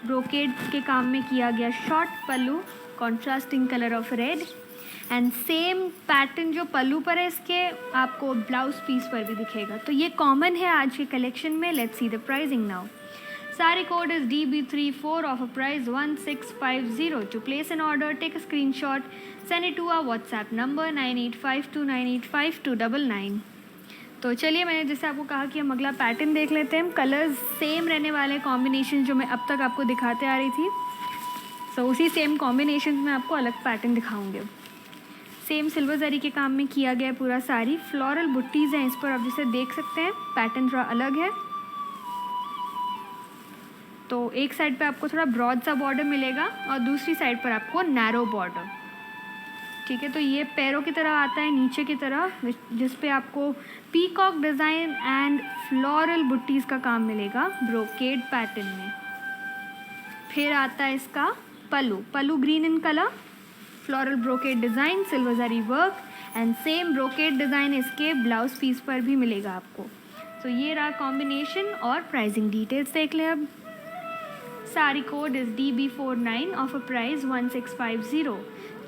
ब्रोकेड के काम में किया गया short pallu, contrasting colour of red, and same pattern जो पल्लू पर है इसके आपको ब्लाउज पीस पर भी दिखेगा. तो ये कॉमन है आज के कलेक्शन में. Let's see the pricing now. Sari code is DB34 of a price 1650. To place an order, take a screenshot, send it to our WhatsApp number 9852985299. तो चलिए, मैंने जैसे आपको कहा कि हम अगला पैटर्न देख लेते हैं. कलर्स सेम रहने वाले कॉम्बिनेशन जो मैं अब तक आपको दिखाते आ रही थी. सो उसी सेम कॉम्बिनेशन में आपको अलग पैटर्न दिखाऊंगे. सेम सिल्वर जरी के काम में किया गया पूरा साड़ी. फ्लोरल बुट्टीज़ हैं इस पर, आप जिसे देख सकते हैं. पैटर्न थोड़ा अलग है. तो एक साइड पे आपको थोड़ा ब्रॉड सा बॉर्डर मिलेगा और दूसरी साइड पर आपको नैरो बॉर्डर. ठीक है, तो ये पैरों की तरह आता है नीचे की तरह, जिस पे आपको peacock design and floral buttis का काम मिलेगा ब्रोकेड पैटर्न में. फिर आता है इसका pallu. Pallu green in colour, floral brocade design, silver zari work, and same brocade design इसके ब्लाउज पीस पर भी मिलेगा आपको. तो ये रहा कॉम्बिनेशन, और प्राइसिंग डिटेल्स देख लें अब. सारी code is DB49 of a price 1650.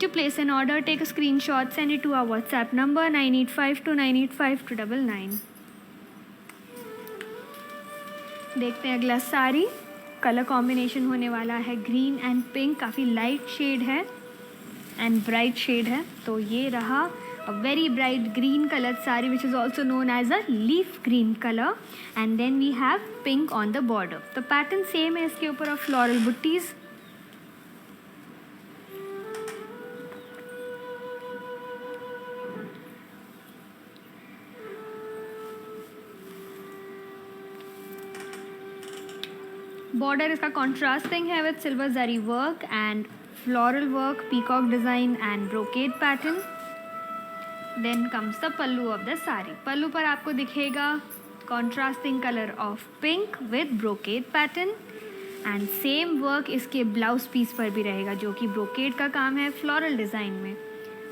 To place an order, take a screenshot, send it to our WhatsApp number 9852985299. देखते हैं अगला साड़ी. कलर कॉम्बिनेशन होने वाला है ग्रीन एंड पिंक. काफ़ी लाइट शेड है एंड ब्राइट शेड है. तो ये रहा a very bright green colored saree, which is also known as a leaf green color, and then we have pink on the border. The pattern same है इसके ऊपर of floral butties. Border इसका contrasting है with silver zari work and floral work, peacock design and brocade pattern. Then comes the pallu of the sari. Pallu पर आपको दिखेगा contrasting colour of pink with brocade pattern and same work इसके blouse piece पर भी रहेगा जो कि ब्रोकेड का काम है फ्लोरल डिज़ाइन में.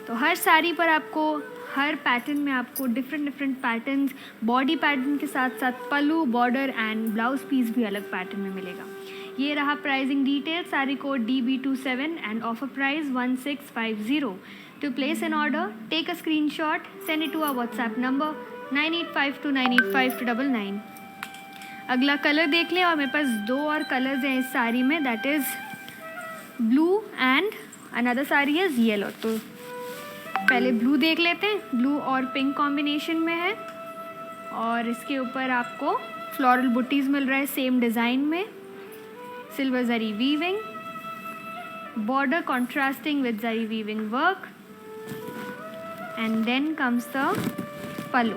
तो हर साड़ी पर आपको हर पैटर्न में आपको डिफरेंट पैटर्न्स बॉडी पैटर्न के साथ साथ pallu border and blouse piece भी अलग पैटर्न में मिलेगा. ये रहा pricing detail. Sari code DB27 and offer price 1650. To place an order take a screenshot, send it to our WhatsApp number 9852985299. अगला कलर देख लें. और मेरे पास 2 और कलर्स हैं इस साड़ी में, that is blue and another sari is yellow. तो पहले ब्लू देख लेते हैं. ब्लू और पिंक कॉम्बिनेशन में है और इसके ऊपर आपको फ्लोरल बुटीज़ मिल रहा है सेम डिज़ाइन में. Silver zari weaving, border contrasting with zari weaving work and then comes the pallu.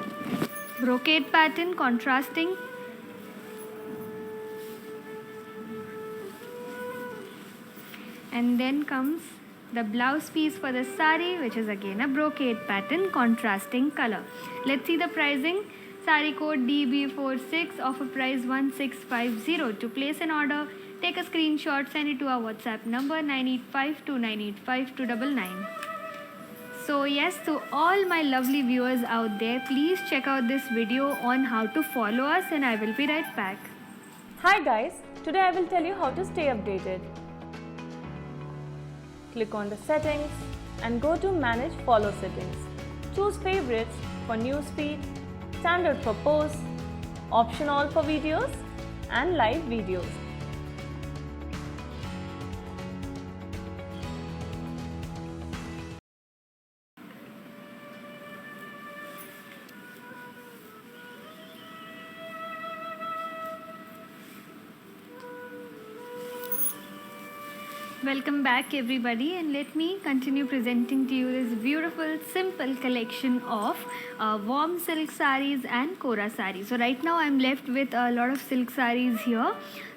Brocade pattern contrasting and then comes the blouse piece for the saree, which is again a brocade pattern contrasting color. Let's see the pricing. Saree code DB46, offer price 1650. To place an order take a screenshot, send it to our WhatsApp number 9852985299. So yes, to all my lovely viewers out there, please check out this video on how to follow us and I will be right back. Hi guys, today I will tell you how to stay updated. Click on the settings and go to manage follow settings. Choose favorites for newsfeed, standard for posts, option all for videos and live videos. Welcome back everybody, and let me continue presenting to you this beautiful simple collection of warm silk sarees and kora sarees. So right now I'm left with a lot of silk sarees here.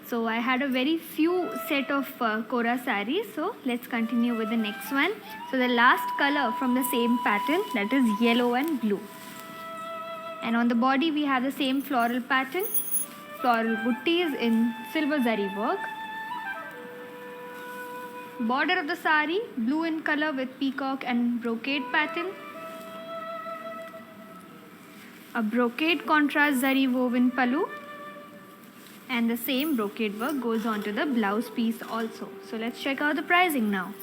So I had a very few set of kora sarees. So let's continue with the next one. So the last color from the same pattern, that is yellow and blue. And on the body we have the same floral pattern, floral butties in silver zari work. Border of the sari blue in color with peacock and brocade pattern. A brocade contrast zari woven pallu, and the same brocade work goes on to the blouse piece also. So let's check out the pricing now.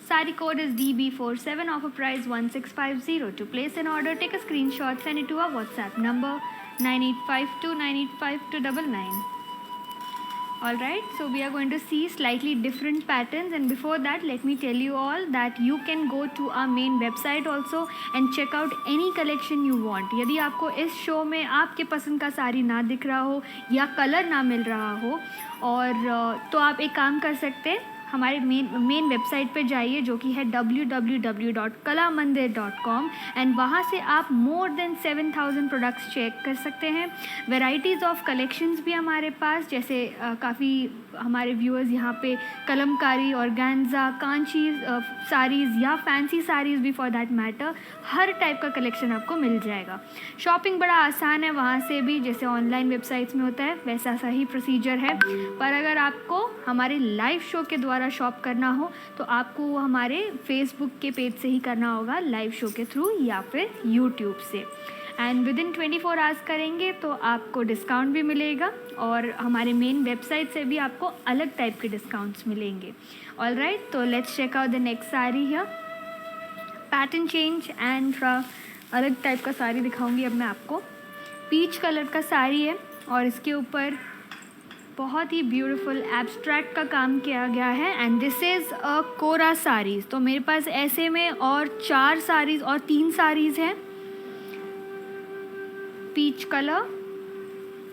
Sari code is DB47, offer price 1650. To place an order take a screenshot, send it to our WhatsApp number 9852985299. Alright, so we are going to see slightly different patterns, and before that let me tell you all that you can go to our main website also and check out any collection you want. यदि आपको इस show में आपके पसंद का साड़ी ना दिख रहा हो या कलर ना मिल रहा हो और तो आप एक काम कर सकते हैं, हमारे मेन वेबसाइट पे जाइए जो कि है www.kalamandir.com एंड वहाँ से आप मोर देन 7000 प्रोडक्ट्स चेक कर सकते हैं. वैराइटीज़ ऑफ कलेक्शंस भी हमारे पास, जैसे काफ़ी हमारे व्यूअर्स यहाँ पे कलमकारी और गांजा कांची साड़ीज़ या फैंसी साड़ीज़ भी for that matter, her type का कलेक्शन आपको मिल जाएगा. शॉपिंग बड़ा आसान है वहाँ से भी, जैसे ऑनलाइन वेबसाइट्स में होता है वैसा सही प्रोसीजर है. पर अगर आपको हमारे लाइव शो के द्वारा शॉप करना हो तो आपको हमारे फेसबुक के पेज से ही करना होगा, लाइव शो के थ्रू या फिर यूट्यूब से. एंड विद इन 24 आवर्स करेंगे तो आपको डिस्काउंट भी मिलेगा और हमारे मेन वेबसाइट से भी आपको अलग टाइप के डिस्काउंट्स मिलेंगे. ऑलराइट, तो let's check out the next sari here. Pattern change and अलग टाइप का साड़ी दिखाऊंगी अब मैं आपको. पीच कलर का साड़ी है और इसके ऊपर बहुत ही ब्यूटीफुल एब्स्ट्रैक्ट का काम किया गया है एंड दिस इज़ अ कोरा साड़ीज़. तो मेरे पास ऐसे में और 4 साड़ीज़ और 3 साड़ीज़ हैं. Peach colour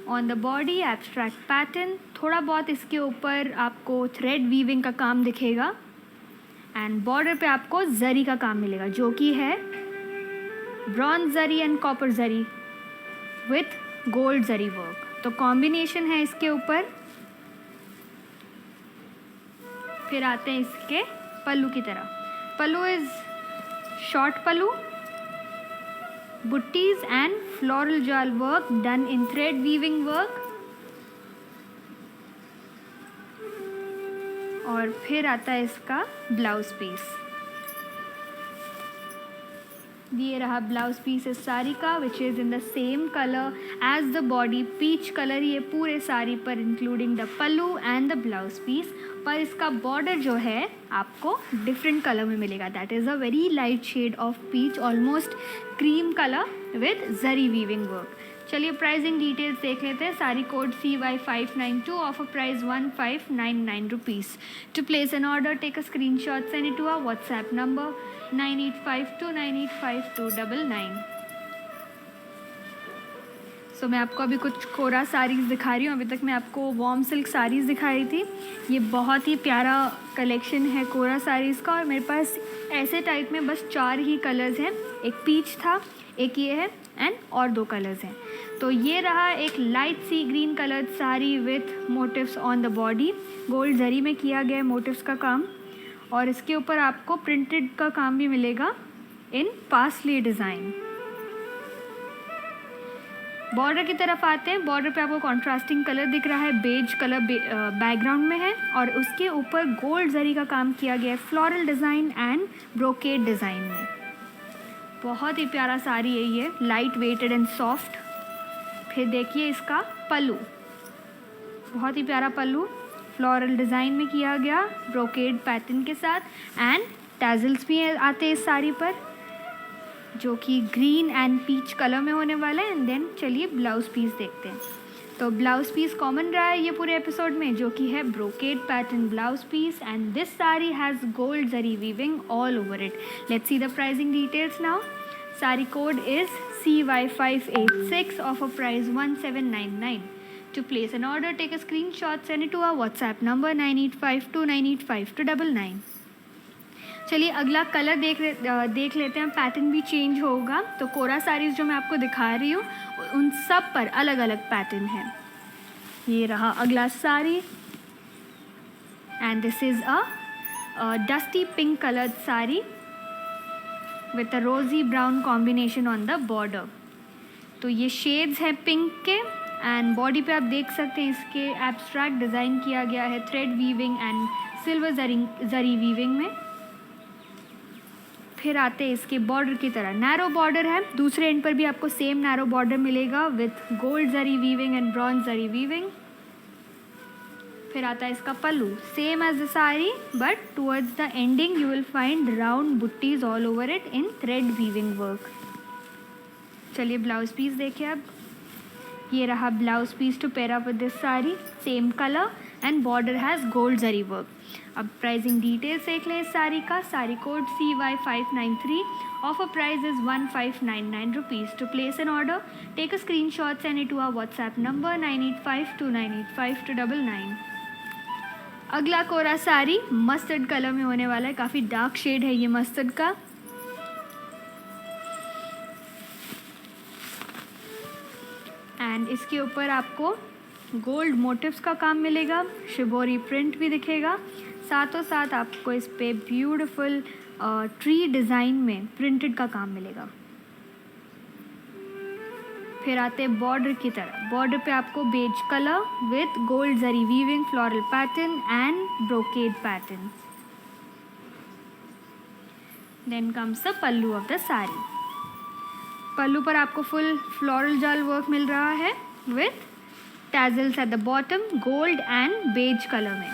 on the body, abstract pattern, थोड़ा बहुत इसके ऊपर आपको थ्रेड वीविंग का काम दिखेगा एंड बॉर्डर पे आपको जरी का काम मिलेगा जो कि है bronze zari and copper zari with gold zari work. तो कॉम्बिनेशन है इसके ऊपर. फिर आते हैं इसके पल्लू की तरफ. पल्लू is short pallu, butties and floral jal work done in thread weaving work. और फिर आता है इसका ब्लाउज पीस। ये रहा ब्लाउज पीस इस साड़ी का, which is in the same colour as the body, peach colour ये पूरे साड़ी पर including the pallu and the blouse piece. पर इसका बॉर्डर जो है आपको डिफरेंट कलर में मिलेगा, that is a very light shade of peach, almost cream colour with zari weaving work. चलिए प्राइसिंग डिटेल्स देख लेते हैं। Sari code CY592, offer price 1599 rupees. To place an order take a screenshot, send it to our WhatsApp number 9852985299। सो मैं आपको अभी कुछ कोरा साड़ीज़ दिखा रही हूँ। अभी तक मैं आपको वॉर्म सिल्क साड़ीज़ दिखाई थी। ये बहुत ही प्यारा कलेक्शन है कोरा साड़ीज़ का, और मेरे पास ऐसे टाइप में बस 4 ही कलर्स हैं। एक पीच था, एक ये है, एंड और 2 कलर्स हैं। तो ये रहा एक लाइट सी green colour sari with motifs on the body, gold zari में किया गया है मोटिव्स का काम, और इसके ऊपर आपको प्रिंटेड का काम भी मिलेगा इन पार्सली डिज़ाइन। बॉर्डर की तरफ आते हैं। बॉर्डर पे आपको कॉन्ट्रास्टिंग कलर दिख रहा है, बेज कलर बैकग्राउंड में है, और उसके ऊपर गोल्ड जरी का काम किया गया है, floral design and brocade design में। बहुत ही प्यारा साड़ी है ये, लाइट वेटेड एंड सॉफ्ट। फिर देखिए इसका पल्लू, बहुत ही प्यारा पल्लू, फ्लोरल डिज़ाइन में किया गया ब्रोकेड पैटर्न के साथ, एंड टैजल्स भी आते हैं इस साड़ी पर, जो कि ग्रीन एंड पीच कलर में होने वाला है। एंड देन चलिए ब्लाउज पीस देखते हैं। तो ब्लाउज पीस कॉमन रहा है ये पूरे एपिसोड में, जो कि है brocade pattern blouse piece, and this sari has gold zari weaving all over it. Let's see the pricing details now. Sari code is CY586, offer price 1799। To place an order, take a screenshot, send it to our WhatsApp number 9852985299। चलिए अगला colour देख लेते हैं। Pattern भी change होगा। तो कोरा साड़ीज़ जो मैं आपको दिखा रही हूँ उन सब पर अलग अलग पैटर्न है। ये रहा अगला sari, and this is a dusty pink coloured sari with a rosy brown combination on the border. तो ये शेड्स हैं पिंक के, एंड बॉडी पे आप देख सकते हैं इसके एब्स्ट्रैक्ट डिज़ाइन किया गया है thread weaving and silver zari weaving में। फिर आते हैं इसके बॉर्डर की तरह, नैरो बॉर्डर है, दूसरे एंड पर भी आपको सेम नैरो बॉर्डर मिलेगा with gold zari weaving and bronze zari weaving. फिर आता है इसका pallu, same as the sari but towards the ending you will find round butties all over it in thread weaving work. चलिए ब्लाउज पीस देखिए अब। ये रहा blouse piece to pair up with this sari, same colour and border has gold zari work. अब pricing details देख लें इस साड़ी का। Sari code CY593, offer price is 1599 rupees. To place an order take a screenshot, send it to our WhatsApp number 9852985299। अगला Kora sari mustard colour में होने वाला है, काफ़ी डार्क शेड है ये मस्टर्ड का। एंड इसके ऊपर आपको गोल्ड मोटिव्स का काम मिलेगा, शिबोरी प्रिंट भी दिखेगा, साथों साथ आपको इस पे ब्यूटीफुल ट्री डिज़ाइन में प्रिंटेड का काम मिलेगा। फिर आते हैं बॉर्डर की तरफ। बॉर्डर पे आपको beige colour with gold zari weaving, floral pattern and brocade pattern. Then comes the pallu of the sari. Pallu पर आपको फुल फ्लोरल जाल वर्क मिल रहा है with tassels at the bottom, gold and beige colour में।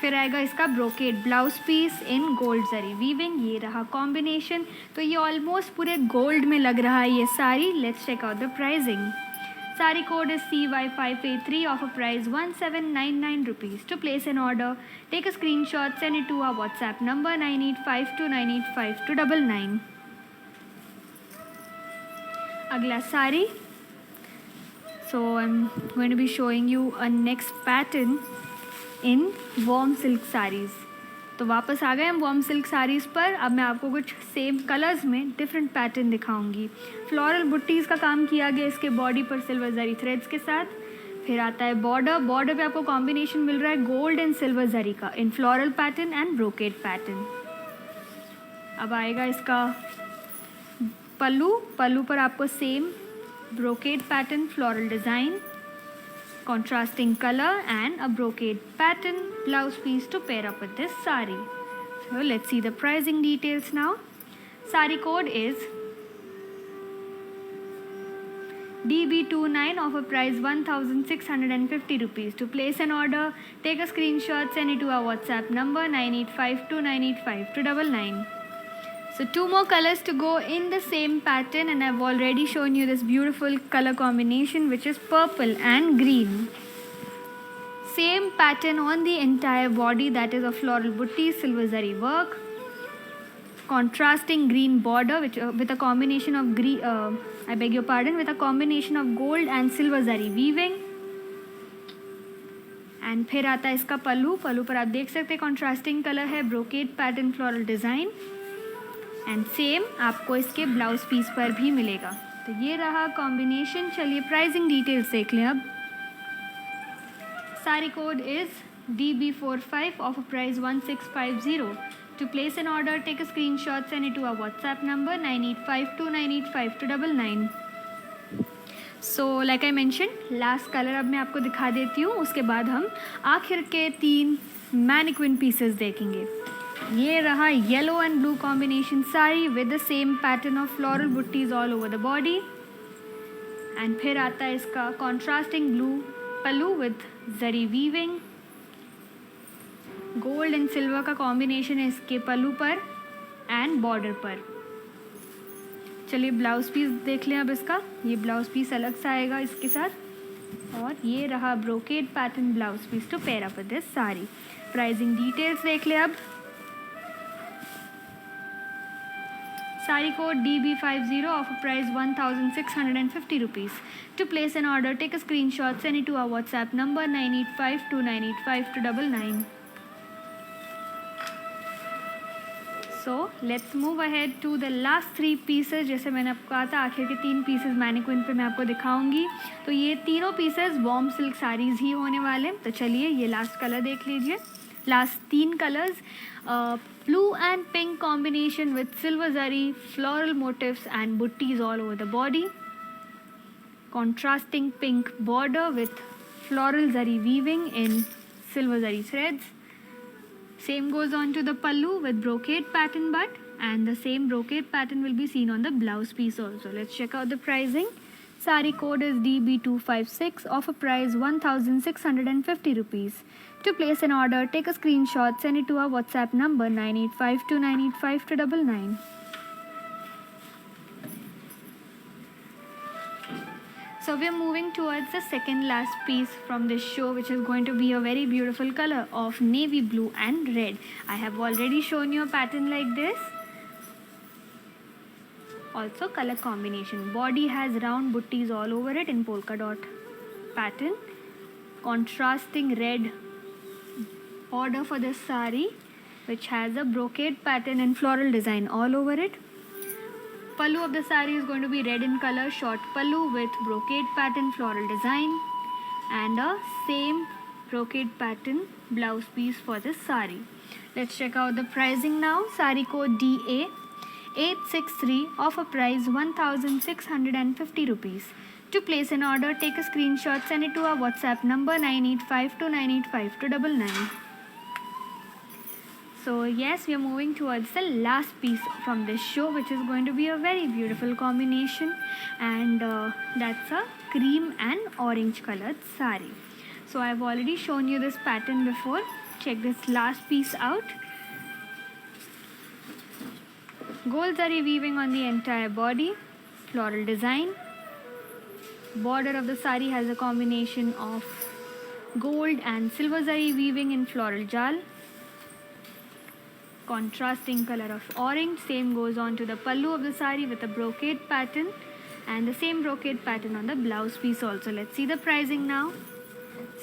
फिर आएगा इसका brocade blouse piece in gold zari weaving. ये रहा कॉम्बिनेशन। तो ये ऑलमोस्ट पूरे गोल्ड में लग रहा है ये sari. Let's check out the pricing. Sari code is CY583, offer price 1799 rupees. To place an order take a screenshot, send it to our WhatsApp number 9852985299। अगला sari, so I'm going to be showing you a next pattern in warm silk sarees। तो वापस आ गए हम warm silk sarees पर। अब मैं आपको कुछ सेम कलर्स में डिफरेंट पैटर्न दिखाऊंगी। फ्लोरल बुट्टीज़ का काम किया गया इसके बॉडी पर सिल्वर जरी थ्रेड्स के साथ। फिर आता है बॉर्डर। बॉर्डर पे आपको कॉम्बिनेशन मिल रहा है गोल्ड एंड सिल्वर जरी का in floral pattern and brocade pattern. अब आएगा इसका पल्लू। पल्लू पर आपको same brocade pattern, floral design, contrasting color and a brocade pattern blouse piece to pair up with this sari. So let's see the pricing details now. Sari code is DB29, offer price 1650 rupees. To place an order, take a screenshot, send it to our WhatsApp number 9852985299. So 2 more colors to go in the same pattern, and I've already shown you this beautiful color combination, which is purple and green. Same pattern on the entire body, that is a floral butti, silver zari work, contrasting green border which with a combination of with a combination of gold and silver zari weaving. And फिर आता है इसका पल्लू। पल्लू पर आप देख सकते हैं contrasting colour है, brocade pattern, floral design, and same आपको इसके ब्लाउज पीस पर भी मिलेगा। तो ये रहा कॉम्बिनेशन। चलिए प्राइसिंग डिटेल्स देख लें अब। सारी code is DB45, offer price 1650. To place an order, take a screenshot, send it to our WhatsApp number 9852985299. So like I mention, last colour अब मैं आपको दिखा देती हूँ, उसके बाद हम आखिर के 3 मैनिक्विन पीसेस देखेंगे। ये रहा yellow and blue combination sari with the same pattern of floral butties all over the body, and फिर आता है इसका contrasting blue pallu with zari weaving, gold and silver का कॉम्बिनेशन है इसके पल्लू पर एंड बॉर्डर पर। चलिए ब्लाउज पीस देख लें अब इसका। ये ब्लाउज पीस अलग सा आएगा इसके साथ, और ये रहा brocade pattern blouse piece to pair up with this sari. Pricing details देख लें अब। Sari code DB50, offer price 1650 rupees. To place an order, take a screenshot, send it to our WhatsApp number 9852985299. So let's move ahead to the last 3 pieces. जैसे मैंने आपको कहा था आखिर के 3 pieces मैनिक्विन पे मैं आपको दिखाऊंगी, तो ये तीनों pieces वॉर्म सिल्क साड़ीज़ ही होने वाले। तो चलिए ये लास्ट कलर देख लीजिए। Last 3 colours, blue and pink combination with silver zari, floral motifs and butties all over the body. Contrasting pink border with floral zari weaving in silver zari threads. Same goes on to the pallu with brocade pattern but, and the same brocade pattern will be seen on the blouse piece also. Let's check out the pricing. Sari code is DB256, offer price 1650 rupees. To place an order, take a screenshot, send it to our WhatsApp number 9852985299. So we are moving towards the second last piece from this show, which is going to be a very beautiful color of navy blue and red. I have already shown you a pattern like this. Also color combination. Body has round butties all over it in polka dot pattern. Contrasting red border for this sari, which has a brocade pattern and floral design all over it. Pallu of the sari is going to be red in color, short pallu with brocade pattern, floral design, and a same brocade pattern blouse piece for this sari. Let's check out the pricing now. Sari code DA863, offer price 1650 rupees. To place an order, take a screenshot, send it to our WhatsApp number 9852985299. So yes, we are moving towards the last piece from this show, which is going to be a very beautiful combination, and that's a cream and orange colored sari. So I've already shown you this pattern before. Check this last piece out. Gold zari weaving on the entire body, floral design. Border of the sari has a combination of gold and silver zari weaving in floral jal. Contrasting color of orange. Same goes on to the pallu of the sari with a brocade pattern, and the same brocade pattern on the blouse piece also. Let's see the pricing now.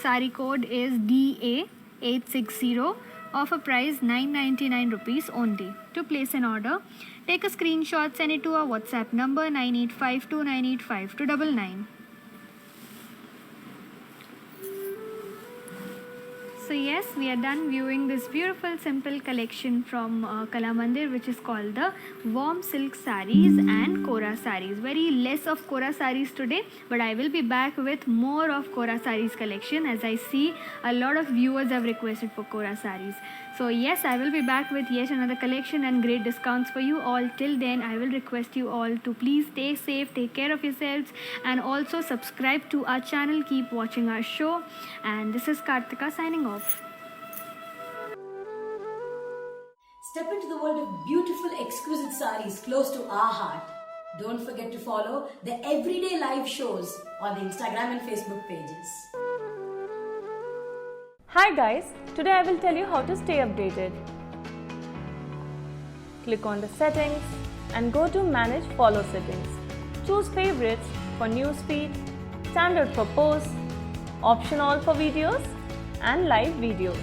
Sari code is DA860, offer price 999 rupees only. To place an order, take a screenshot, send it to our WhatsApp number 9852985299. So yes, we are done viewing this beautiful simple collection from Kalamandir, which is called the warm silk sarees and Kora sarees. Very less of Kora sarees today, but I will be back with more of Kora sarees collection, as I see a lot of viewers have requested for Kora sarees. So yes, I will be back with yet another collection and great discounts for you all. Till then, I will request you all to please stay safe, take care of yourselves, and also subscribe to our channel. Keep watching our show. And this is Kartika signing off. Step into the world of beautiful, exquisite sarees close to our heart. Don't forget to follow the everyday live shows on the Instagram and Facebook pages. Hi guys, today I will tell you how to stay updated. Click on the settings and go to manage follow settings. Choose favorites for newsfeed, standard for posts, option all for videos and live videos.